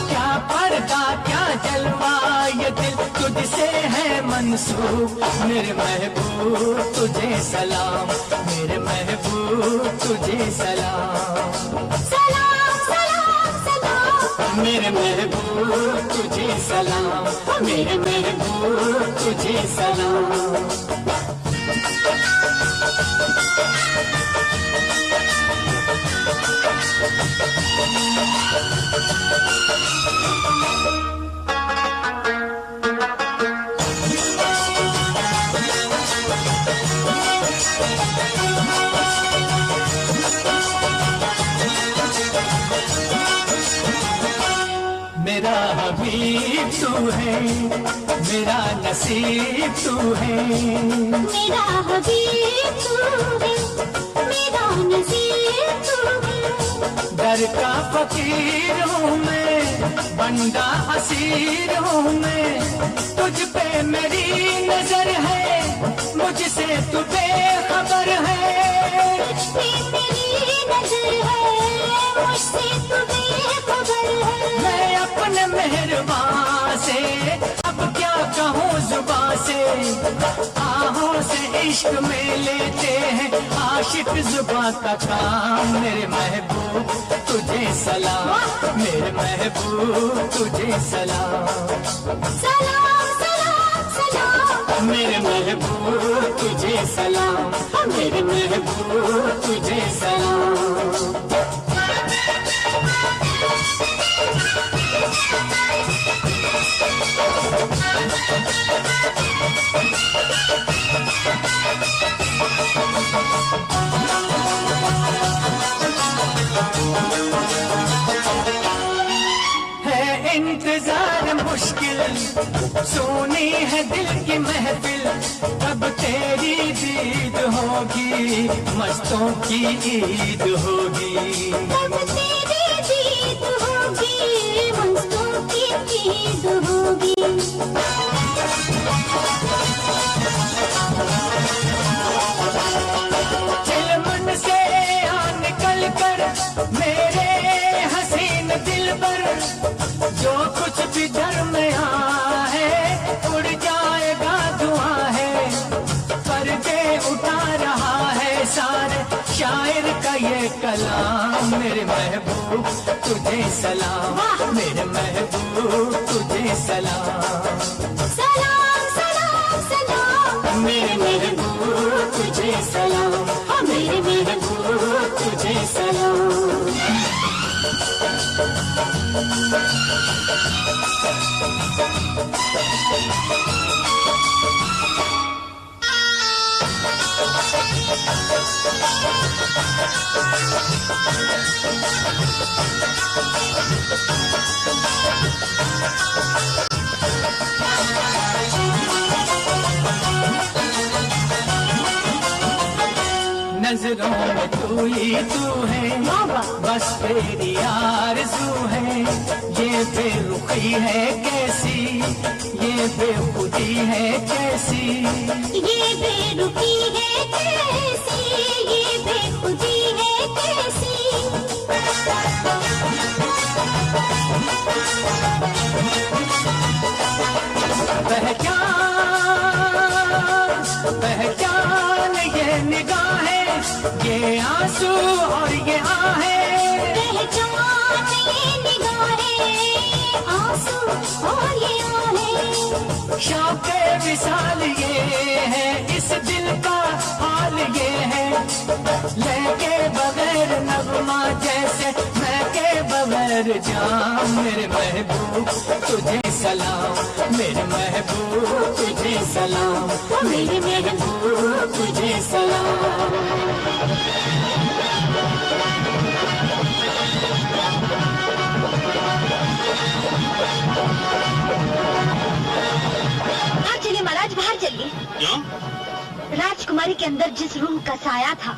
क्या पर्दा क्या जलवा ये दिल तुझसे है मंसूब मेरे महबूब तुझे सलाम मेरे महबूब तुझे सलाम सलाम सलाम सलाम मेरे महबूब तुझे सलाम मेरे महबूब तुझे सलाम मेरा हबीब तू है मेरा नसीब तू है मेरा हबीब तू है मेरा नसीब तू है दर का फकीर हूँ मैं बंदा असीर हूँ मैं तुझ पे मेरी नजर है मुझसे तू बेखबर है तुझ पे मेरी नजर है मुझसे तू बेखबर है मैं अपने मेहर इश्क में लेते हैं आशिक जुबां का काम। मेरे महबूब तुझे सलाम, मेरे महबूब तुझे सलाम। सलाम सलाम सलाम मेरे महबूब तुझे सलाम, मेरे महबूब तुझे सलाम। है इंतजार मुश्किल, सोनी है दिल की महफिल, कब तेरी दीद होगी, मस्तों की ईद होगी। कब तेरी जीत होगी, मस्तों की ईद होगी। चिलमन से आ निकल कर मेरे हसीन दिल पर, जो कुछ भी दरमिया है उड़ जाएगा धुआं है। पर्दे उठा रहा है सारे शायर का ये कलाम। मेरे महबूब तुझे सलाम, मेरे महबूब तुझे सलाम। सलाम सलाम सलाम मेरे महबूब तुझे सलाम, मेरे महबूब तुझे सलाम। नजरों में तू ही तू है, बस तेरी आरज़ू है। ये बेरुखी है कैसी, ये बेखुदी है कैसी, ये बेरुखी है कैसी, ये बेखुदी है कैसी। पहचान ये निगाहें, ये आंसू और ये आहें। पहचान ये निगाहें, आंसू और ये आहें। शौक़े विसाल ये है, इस दिल का हाल ये है। लेके बगैर नगमा जैसे मैं के बगैर जाम। मेरे महबूब तुझे सलाम, मेरे महबूब तुझे सलाम, मेरे महबूब तुझे सलाम। बाहर चलिए महाराज, बाहर चलिए। क्यों? राजकुमारी के अंदर जिस रूह का साया था,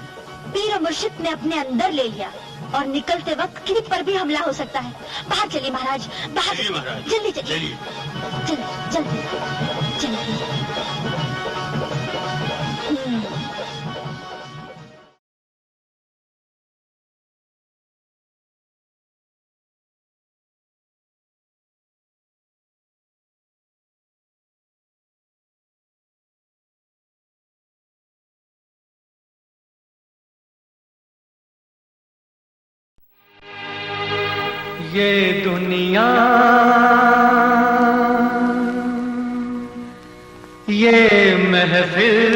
पीर और मुर्शिद ने अपने अंदर ले लिया, और निकलते वक्त किसी पर भी हमला हो सकता है। बाहर चलिए महाराज, बाहर चलिए महाराज, जल्दी चलिए, चलिए। जल्दी जल्दी चलिए। ये दुनिया, ये महफिल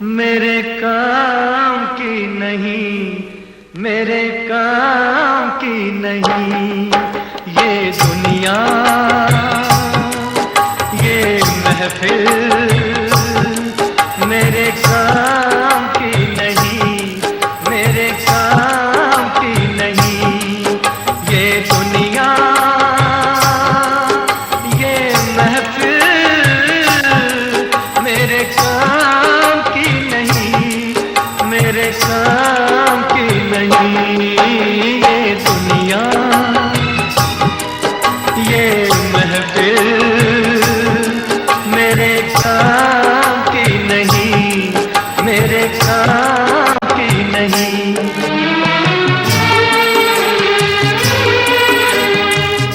मेरे काम की नहीं, मेरे काम की नहीं। ये दुनिया, ये महफिल मेरे काम की नहीं, मेरे काम की नहीं। ये दुनिया, ये महफिल मेरे काम की नहीं, मेरे काम की नहीं। ये दुनिया, ये महफिल मेरे काम की नहीं, मेरे काम की नहीं।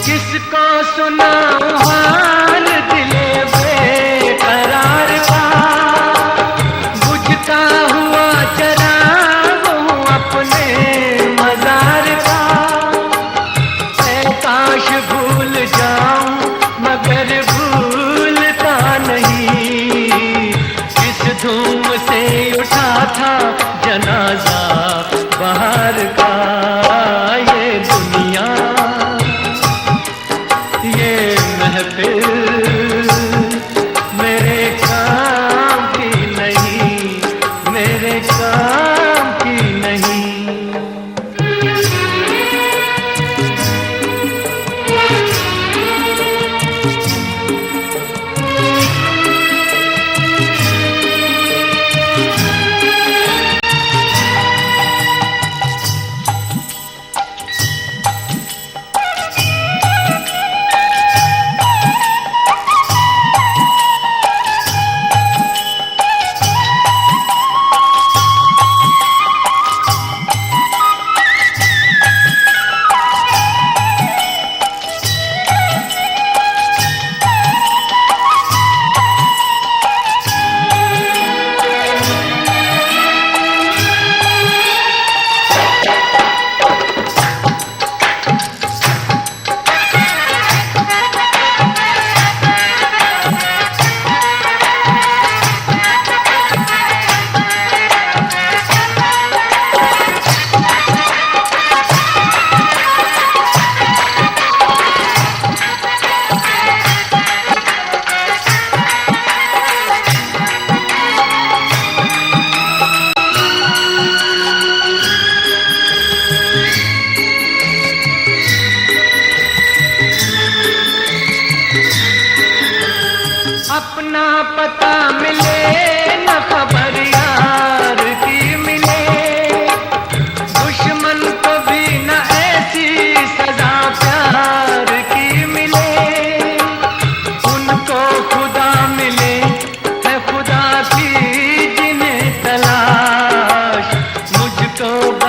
किसको सुनाऊं हाल दिले पे,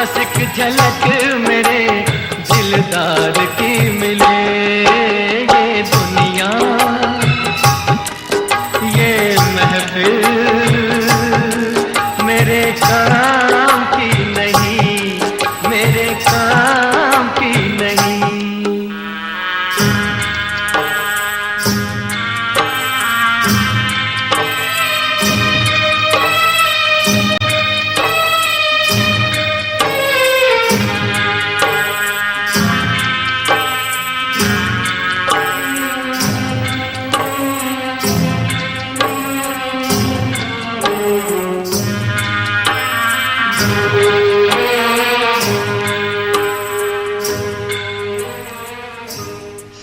बस एक झलक मेरे दिलदार की मिले। ये दुनिया ये महफिल मेरे काम की नहीं, मेरे काम की नहीं।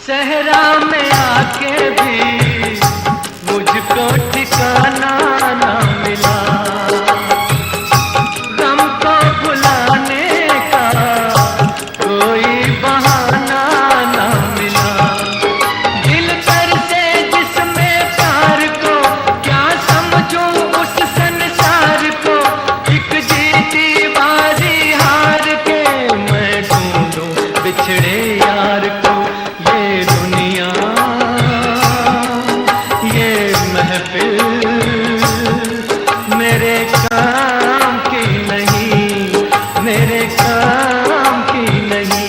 सहरा में आके भी मुझको ठिकाना ना मिला, गम को भुलाने का कोई बहाना ना मिला। दिल कर से जिसमें प्यार को क्या समझूं उस संसार को, एक जीती बाजी हार के मैं ढूंढूं बिछड़े यार को। ये दुनिया ये महफिल मेरे काम की नहीं, मेरे काम की नहीं।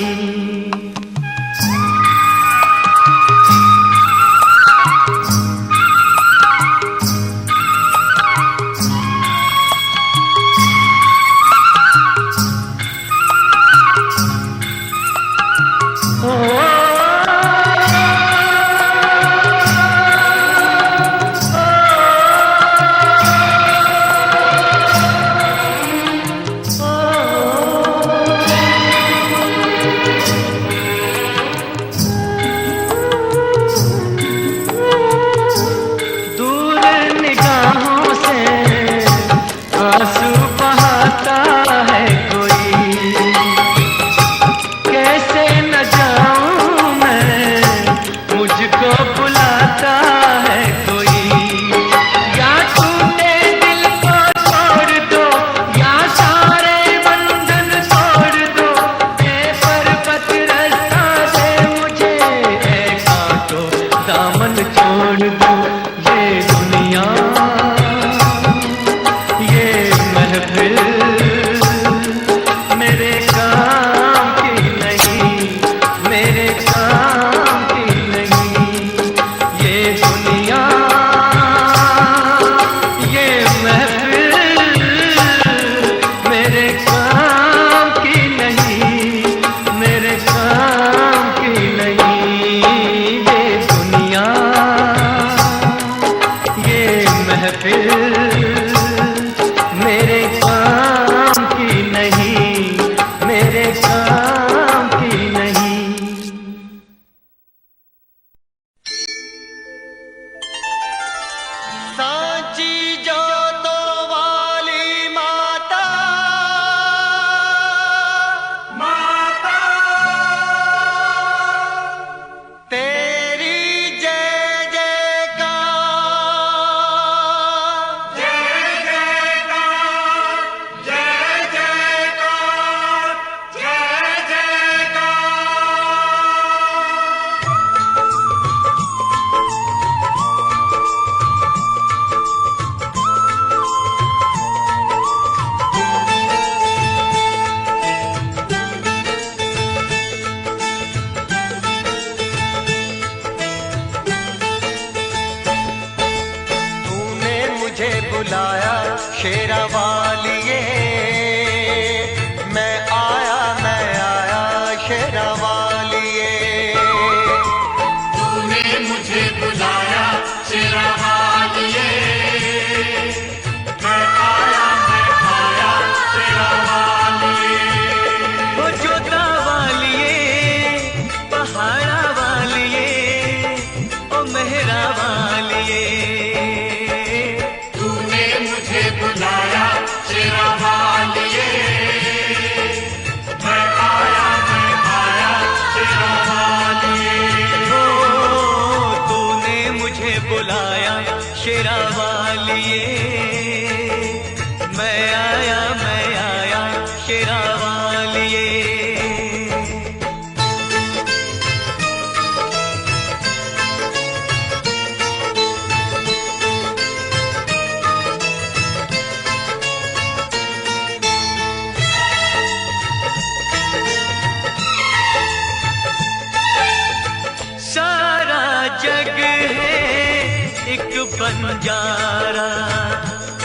बंजारा,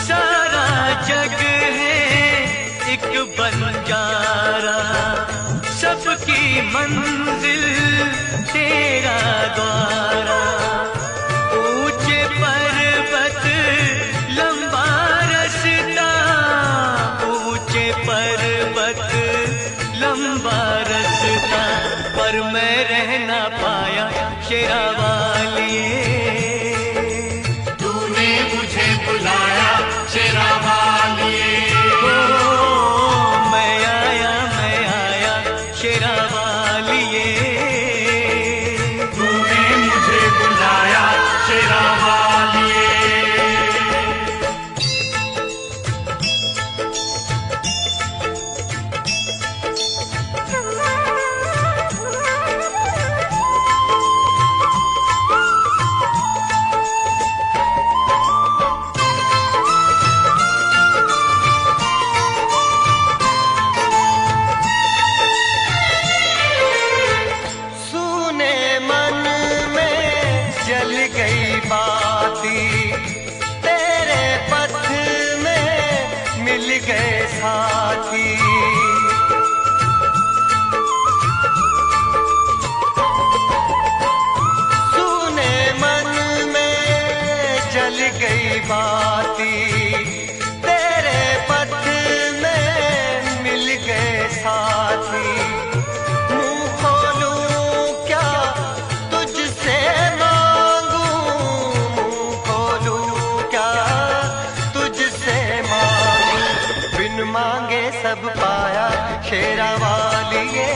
सारा जग है एक बंजारा, सबकी मंजिल तेरा द्वारा। ऊंचे पर्वत लंबा रास्ता, ऊंचे पर्वत लंबा रास्ता, पर मैं रह ना पाया शेरा वालिए। तूने मुझे बुलाया शेरा वालिए। मैं आया शेरा वालिए। तूने मुझे बुलाया शेरा वालिए। बाती तेरे पथ में मिल गए साथी। मुंह खोलूं क्या तुझसे मांगूं, मुंह खोलूं क्या तुझसे मांगूं, बिन मांगे सब पाया शेरा वालिए।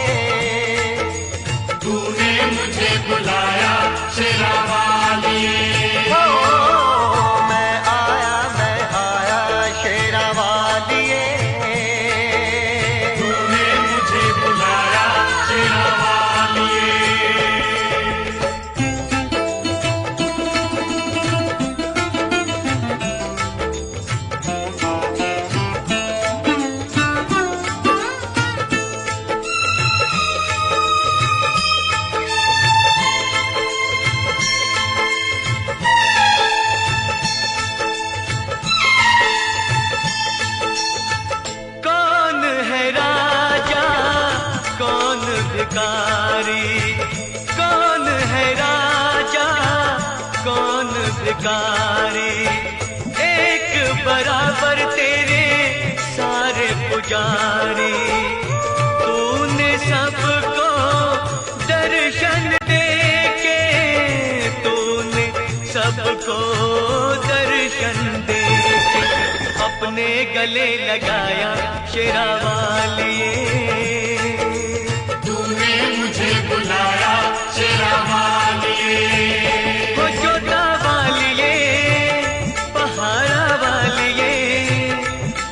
तूने मुझे बुलाया शेरा वालिए। कौन है राजा कौन भिखारी, एक बराबर तेरे सारे पुजारी। तूने सबको दर्शन देके, तूने सबको दर्शन देके अपने गले लगाया शेरा वालिए। बुलाया शेरा वालिए। हो जोता वालिए, पहाड़ा वालिए,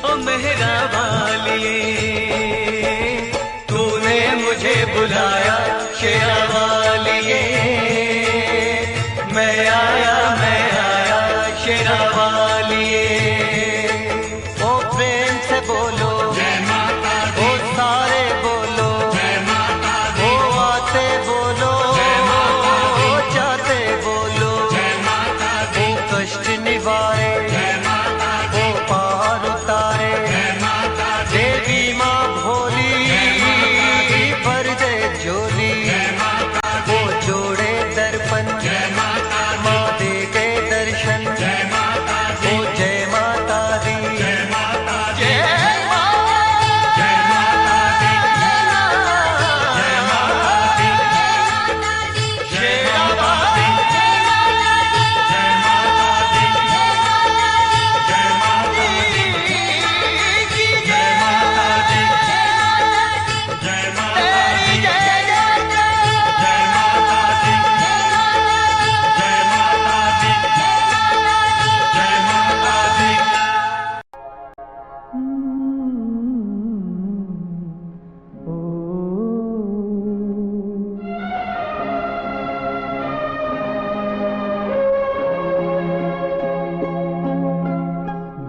ओ मेहरा वालिए। तूने मुझे बुलाया शेरा वालिए। मैं आया शेरा वालिए। ओ प्रेम से बोलो जय माता दी, ओ सारे बोलो जय माता दी, बोलो जाते बोलो जय माता दी, कष्ट निवारे जय माता दी, ओ पार उतारे जय माता दी, देवी माँ भोली भर दे झोली। जय माता दी, वो जोड़े दर्पण जय माता दी, माँ दे के दर्शन। जय माता दी, ओ जय माता दी, जय माता दी, जय जय माता दी, जय माता दी, शेरा वाली। जय माता दी, जय माता दी, जय माता दी, जय माता दी, जय माता दी, जय माता दी, जय माता दी।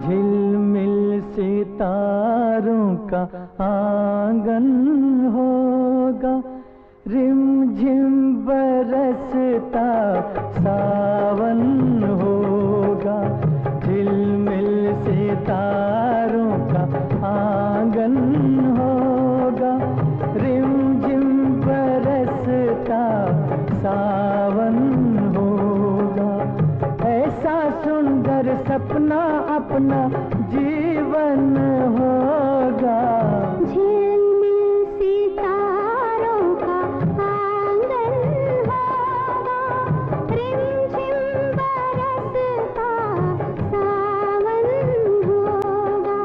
झिलमिल सितारों का आंगन होगा, रिमझिम बरसता सावन होगा। सितारों का आंगन होगा, रिमझिम बरसता सावन होगा। ऐसा सुंदर सपना अपना जीवन होगा। झिलमिल सितारों का आंगन होगा, रिमझिम बरसता सावन होगा।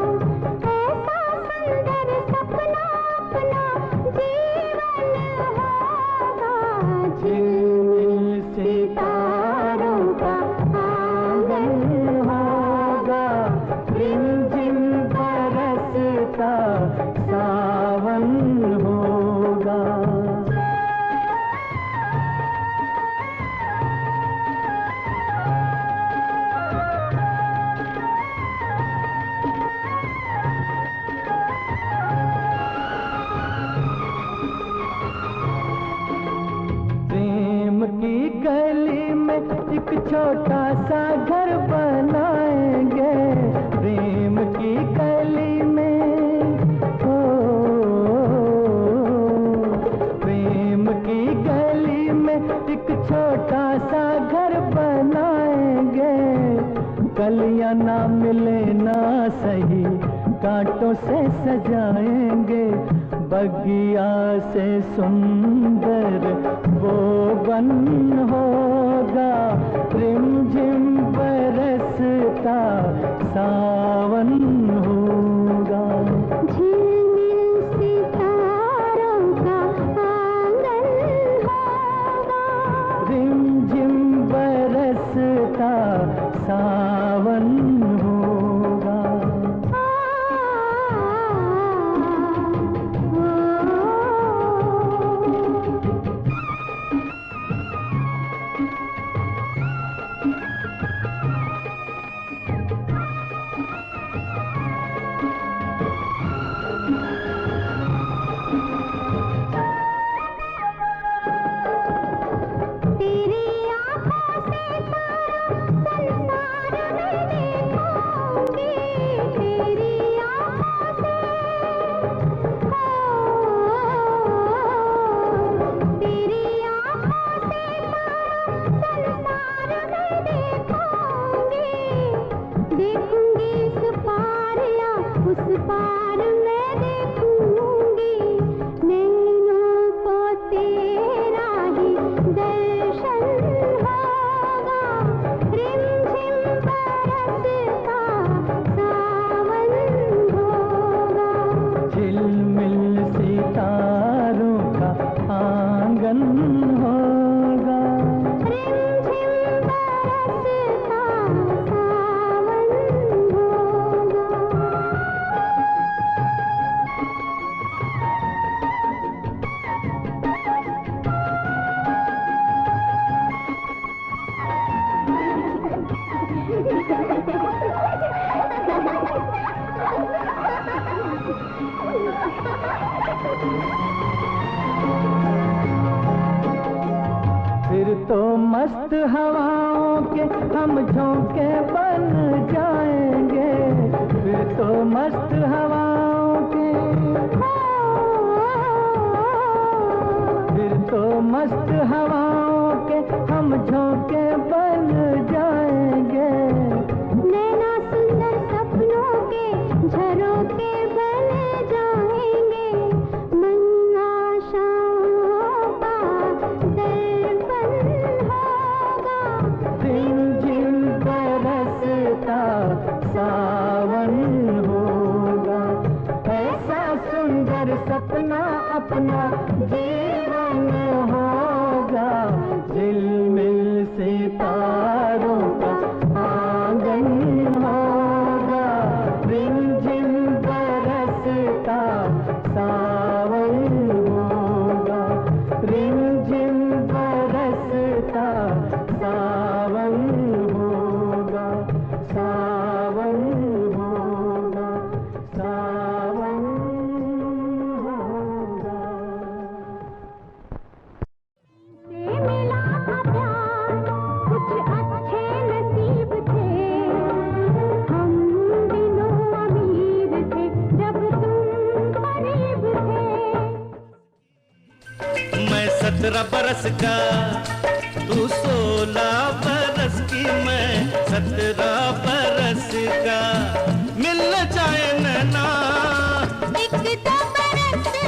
ऐसा सुंदर सपना अपना जीवन होगा। झिलमिल सितारों का आंगन होगा, रिमझिम बरसता सावन होगा। प्रेम की गली में एक छोटा सा घर बनाएंगे, प्रेम की गली में, ओ प्रेम की गली में एक छोटा सा घर बनाएंगे। कलियां ना मिले ना सही, कांटों से सजाएंगे, बगिया से सुंदर वो बन होगा, रिमझिम बरसता सावन होगा। झिलमिल सितारों का आंगन होगा, रिमझिम बरसता सावन होगा। तेरी आँखों से सारा संसार मैं देखूंगी, तेरी आँखों से, तेरी आँखों से सारा संसार मैं देखूंगी, देखूंगी इस पार या उस पार मैं देखूंगी, नैनों को तेरा ही दर्शन होगा, रिमझिम बरसता सावन होगा। झिलमिल सितारों का आंगन होगा, रिमझिम बरसता सावन होगा। फिर तो मस्त हवाओं के हम झोंके बन जाएंगे, फिर तो मस्त हवाओं के, फिर तो मस्त हवाओं के हम झोंके बन जाएंगे। नैना सुंदर सपनों के झरोखे बन जाएंगे, मन आशाओं का दर्पण होगा, रिमझिम बरसता सावन होगा। ऐसा सुंदर सपना अपना जीवन होगा, झिलमिल सितारों का आंगन होगा, रिमझिम बरसता सावन होगा, रिमझिम बरसता सावन होगा, सावन होगा, सावन होगा। से मिला था प्यार कुछ अच्छे 17 बरस का, तू 16 बरस की, मैं 17 बरस का। मिलना चाहे नैना एक दो बरस से।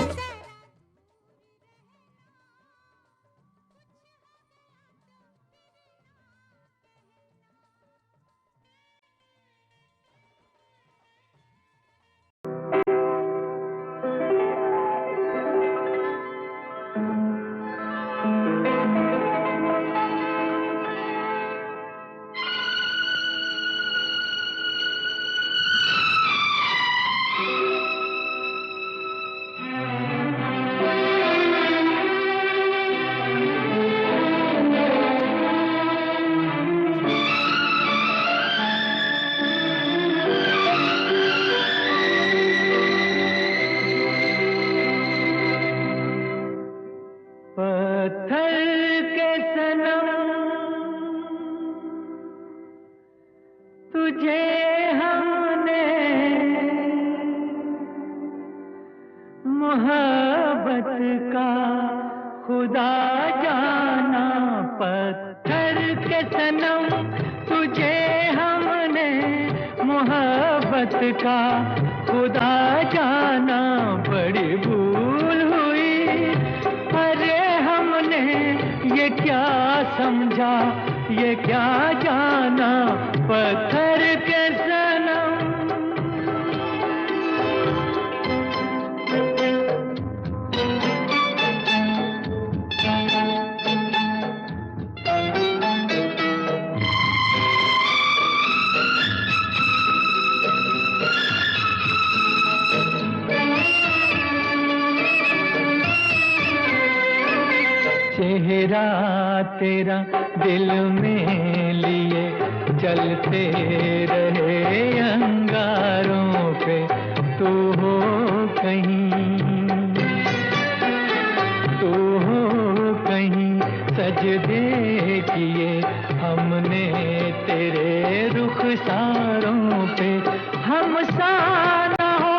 पत्थर के सनम तुझे हमने मोहब्बत का खुदा जाना। पत्थर के सनम तुझे हमने मोहब्बत का खुदा जाना। बड़ी भूल हुई, अरे हमने ये क्या समझा, ये क्या जाना। पत्थर के सनम चेहरा तेरा दिल में लिए चलते रहे अंगारों पे। तू हो कहीं, तू हो कहीं, सजदे किए हमने तेरे रुखसारों पे। हम सा ना हो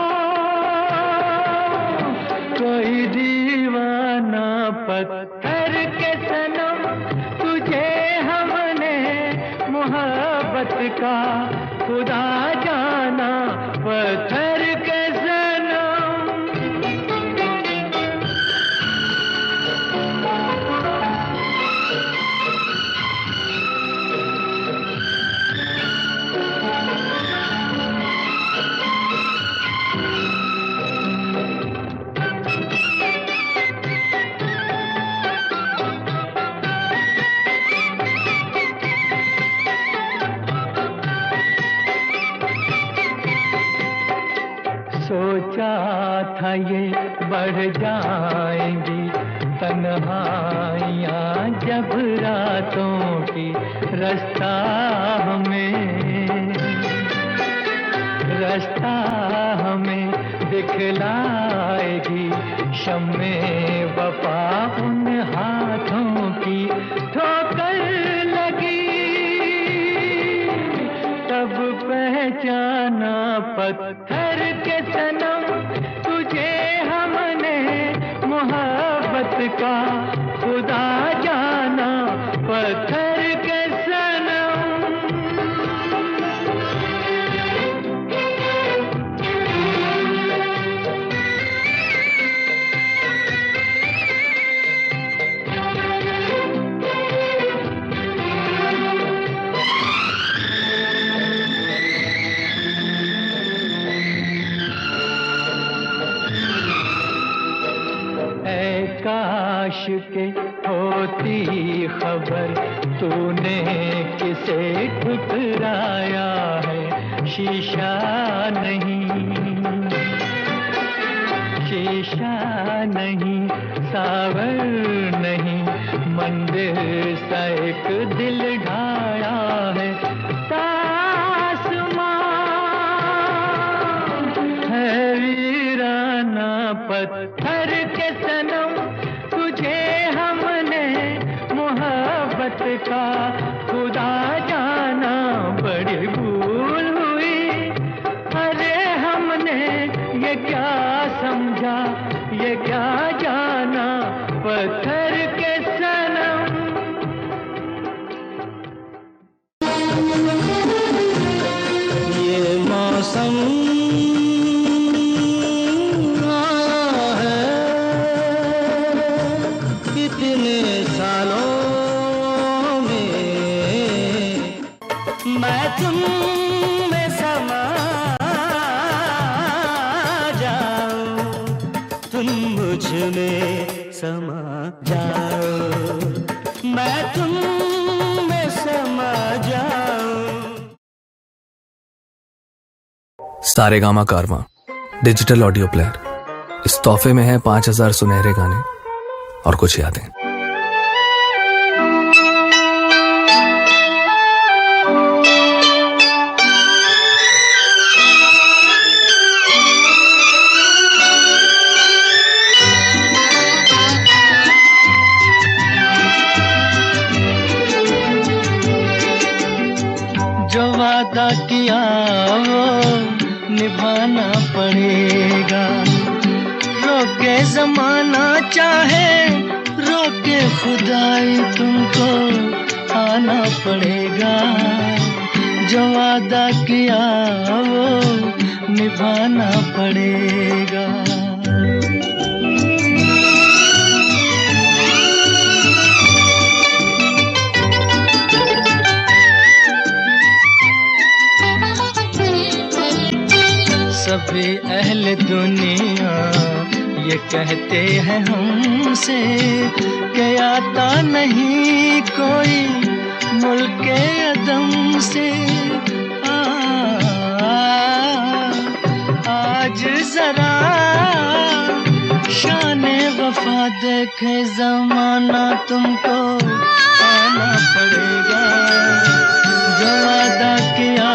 कोई दीवाना। पत्थर के सनम तुझे हमने मोहब्बत का खुदा जाना। पत्थर के सनम सोचा था ये बढ़ जाएंगी तन्हाइयाँ जब रातों की। रास्ता हमें दिखलाएगी शम्मे वफा उन हाथों की। ठोकर लगी तब पहचाना। पत्थर के सनम तुझे हमने मोहब्बत का खुदा जाना। पत्थर के सनम काश के होती खबर तूने किसे ठुकराया है। शीशा नहीं, सावर नहीं, मंदिर सा एक दिल ढाया है। तासमां है वीराना। पत्थर के सनम तुझे हमने मोहब्बत का खुदा जाना। बड़ी भूल हुई, अरे हमने ये क्या समझा, ये क्या जाना। पत्थर के तुम मुझ में समा जाओ, मैं तुम में समा जाऊं। सारेगामा कारवां डिजिटल ऑडियो प्लेयर। इस तोहफे में है 5000 सुनहरे गाने और कुछ यादें। जो वादा किया वो निभाना पड़ेगा, रोके जमाना चाहे रोके खुदाई तुमको आना पड़ेगा। जो वादा किया वो निभाना पड़ेगा। सभी अहले दुनिया ये कहते हैं हमसे कि आता नहीं कोई मुल्के अदम से। आज जरा शाने वफा देखे जमाना तुमको आना पड़ेगा। जो वादा किया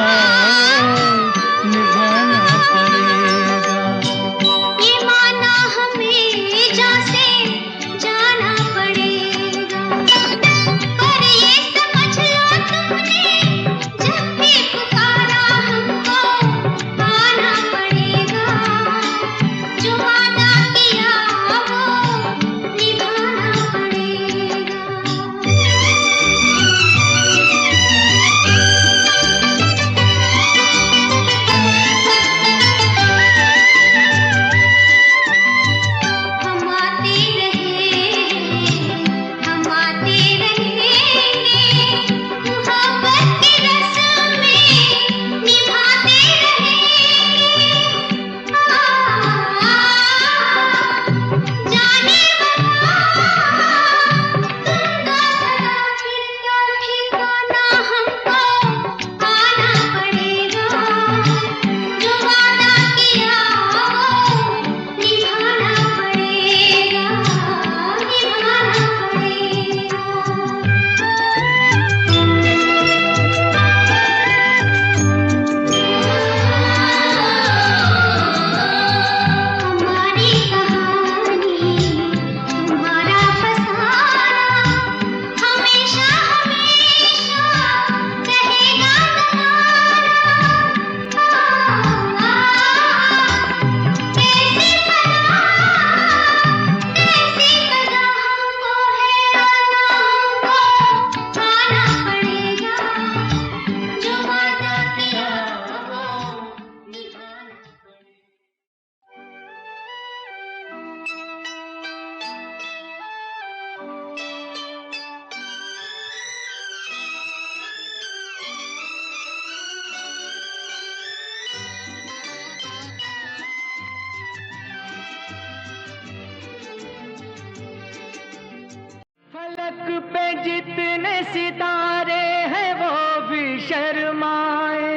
फलक पे जितने सितारे हैं वो भी शर्माए,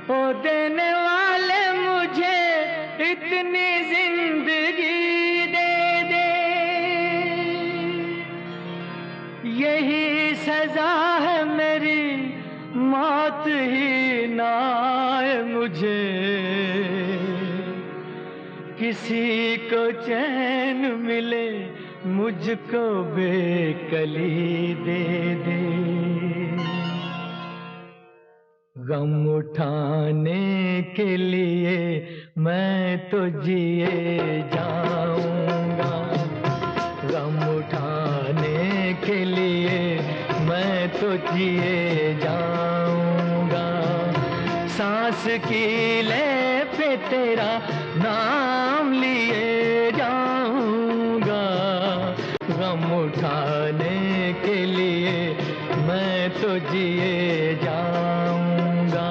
ओ देने वाले मुझे इतनी जिंदगी दे दे। यही सजा है मेरी मौत ही ना आए मुझे, किसी को चैन मिले मुझको बेकली दे दे। गम उठाने के लिए मैं तो जिए जाऊंगा, गम उठाने के लिए मैं तो जिए जाऊंगा। सांस की ले पे तेरा नाम लिए जाऊंगा, गम उठाने के लिए मैं तो जिए जाऊंगा।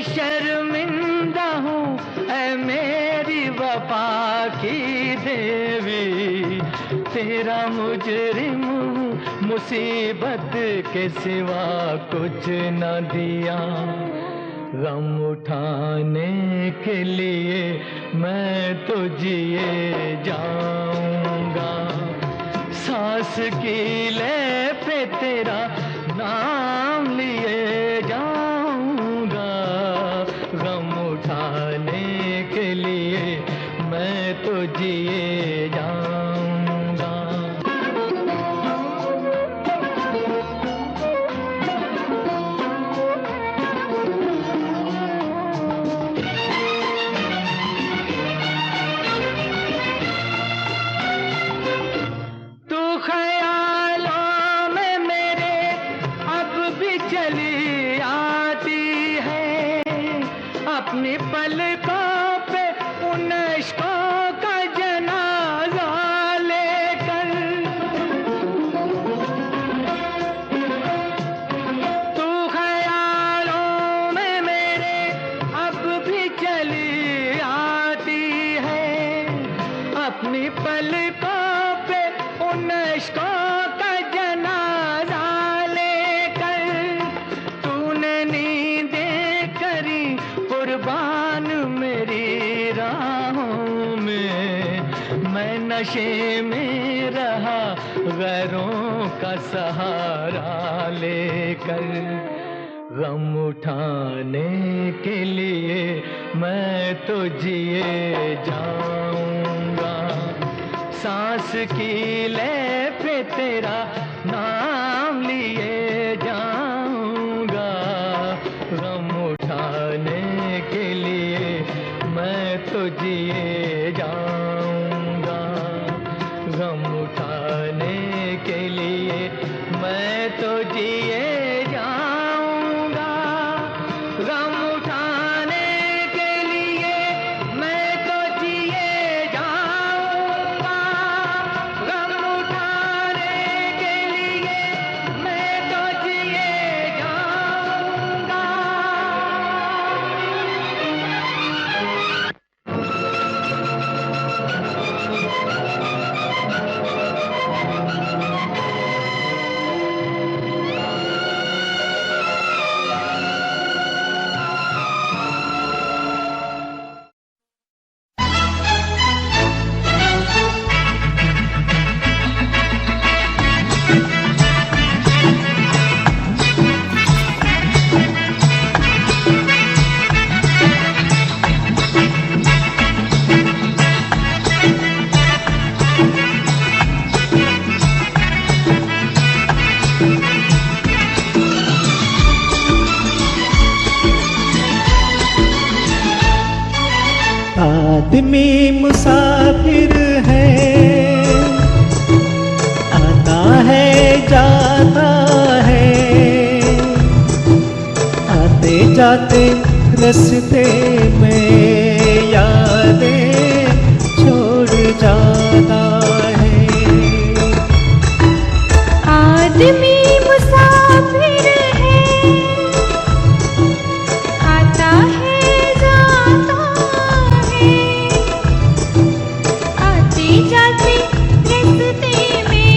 शर्मिंदा हूँ ऐ मेरी वफा की देवी, तेरा मुजरिम हूँ, मुसीबत के सिवा कुछ न दिया। गम उठाने के लिए मैं तो जिए जाऊंगा, सांस की ले पे तेरा नाम लिए जाऊंगा। गम उठाने के लिए मैं तो जिए जाऊंगा। अपनी पलकों पे उन इश्कों का जनाजा लेकर, तू ख्यालों में मेरे अब भी चली आती है। अपनी पलकों पे उन इश्कों का जनाजा लेकर, तूने नींदें करी कुर्बान मेरी राहों में। मैं नशे में रहा गैरों का सहारा लेकर। गम उठाने के लिए मैं तो जिए जाऊंगा, सांस की ले पे तेरा नाम लिए जाऊंगा। गम उठाने के लिए मैं तो जिए जाऊंगा, गम उठाने के लिए मैं तो जिए जाऊंगा। गम उठाने के लिए मैं तो जिए जाऊंगा, गम उठाने के लिए मैं तो जिए जाऊंगा। आदमी मुसाफिर है, आता है जाता है, आते जाते रास्ते में यादें छोड़ जाता है। आदमी मुसाफिर है, आता है जाता है, आते जाते रास्ते में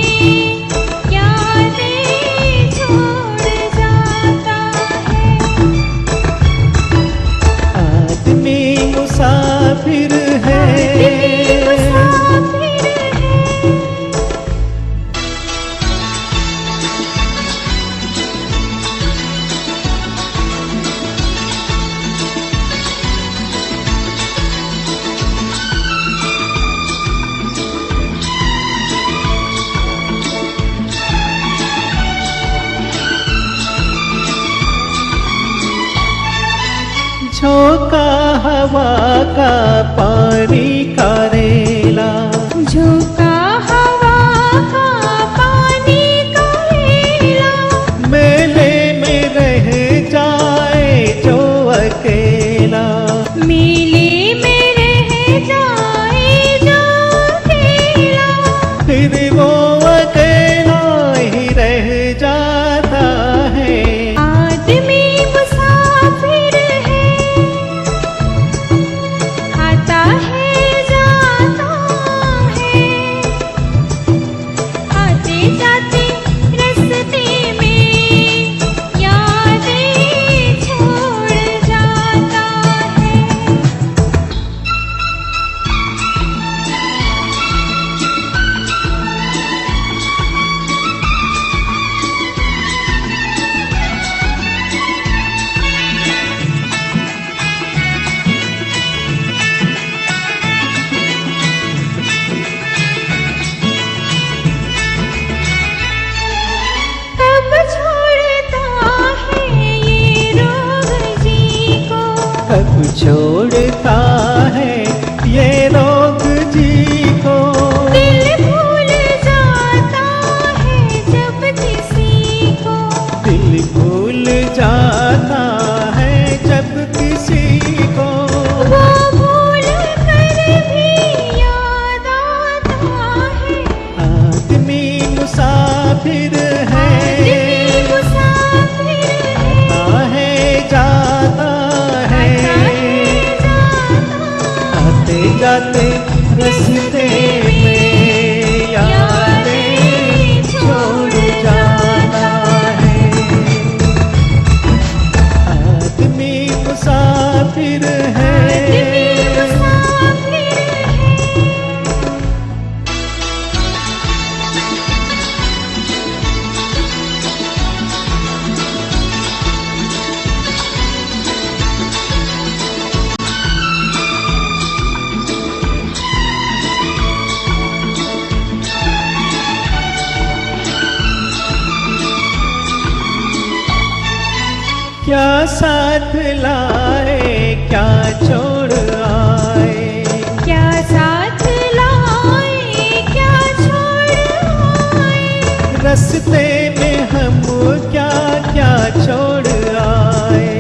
यादें छोड़ जाता है। आदमी मुसाफिर है, मुसाफिर है। झोंका हवा का पानी का रेला, झोंका हवा का पानी का रेला, मेले में रह जाए जो अकेला, मेले में रह जाए जो अकेला, फिर वो अकेला ही रह जाता है। आदमी मुसाफिर है, छोड़ता है ये रोग जी को। दिल भूल जाता है जब किसी को, दिल भूल जाता है जब किसी को। वो भूल कर भी याद आता है। आदमी मुसाफिर है, आदमी मुसाफिर है, आता है जाता है, आते जाते रस्ते में यादें छोड़ जाता है। आदमी मुसाफिर है, आदमी मुसाफिर है। क्या साथ लाए क्या छोड़ आए। क्या साथ लाए क्या छोड़ आए। रस्ते में हम क्या क्या छोड़ आए।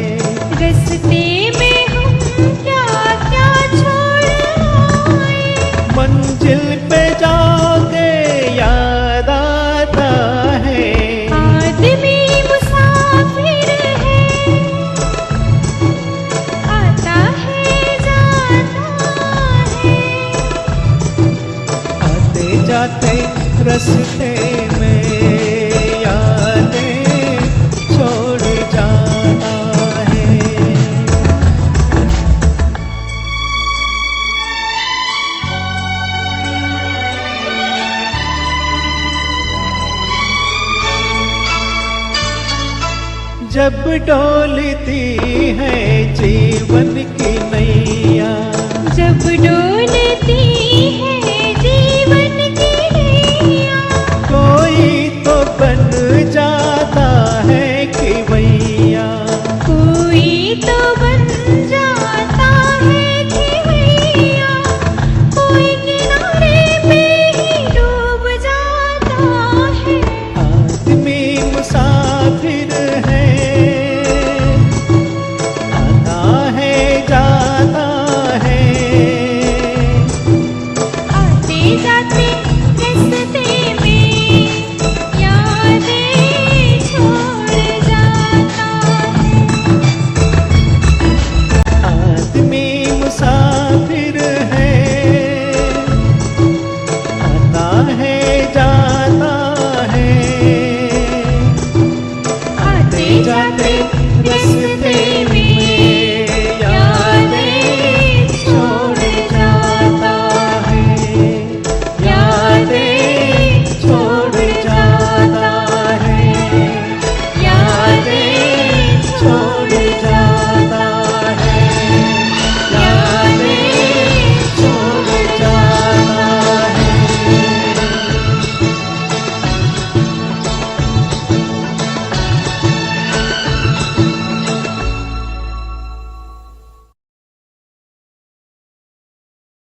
रस्ते में हम क्या क्या छोड़ आए। मंजिल पे जाके याद आता है। आदमी मुसाफिर है, आता है जाता है। आते जाते रस्ते में यादें छोड़ जाता है। जब डोलती है जीवन की नैया, जब डोलती है जीवन की नैया। कोई तो बन जाता है कि भैया। कोई तो बन जाता है कि भैया। कोई किनारे पे ही डूब जाता है। आदमी मुसाफिर है, आता है जाता है। आते जाते रस्ते में यादें छोड़ जाता है। आदमी मुसाफिर है, आता है जाता है। आते जाते रस्ते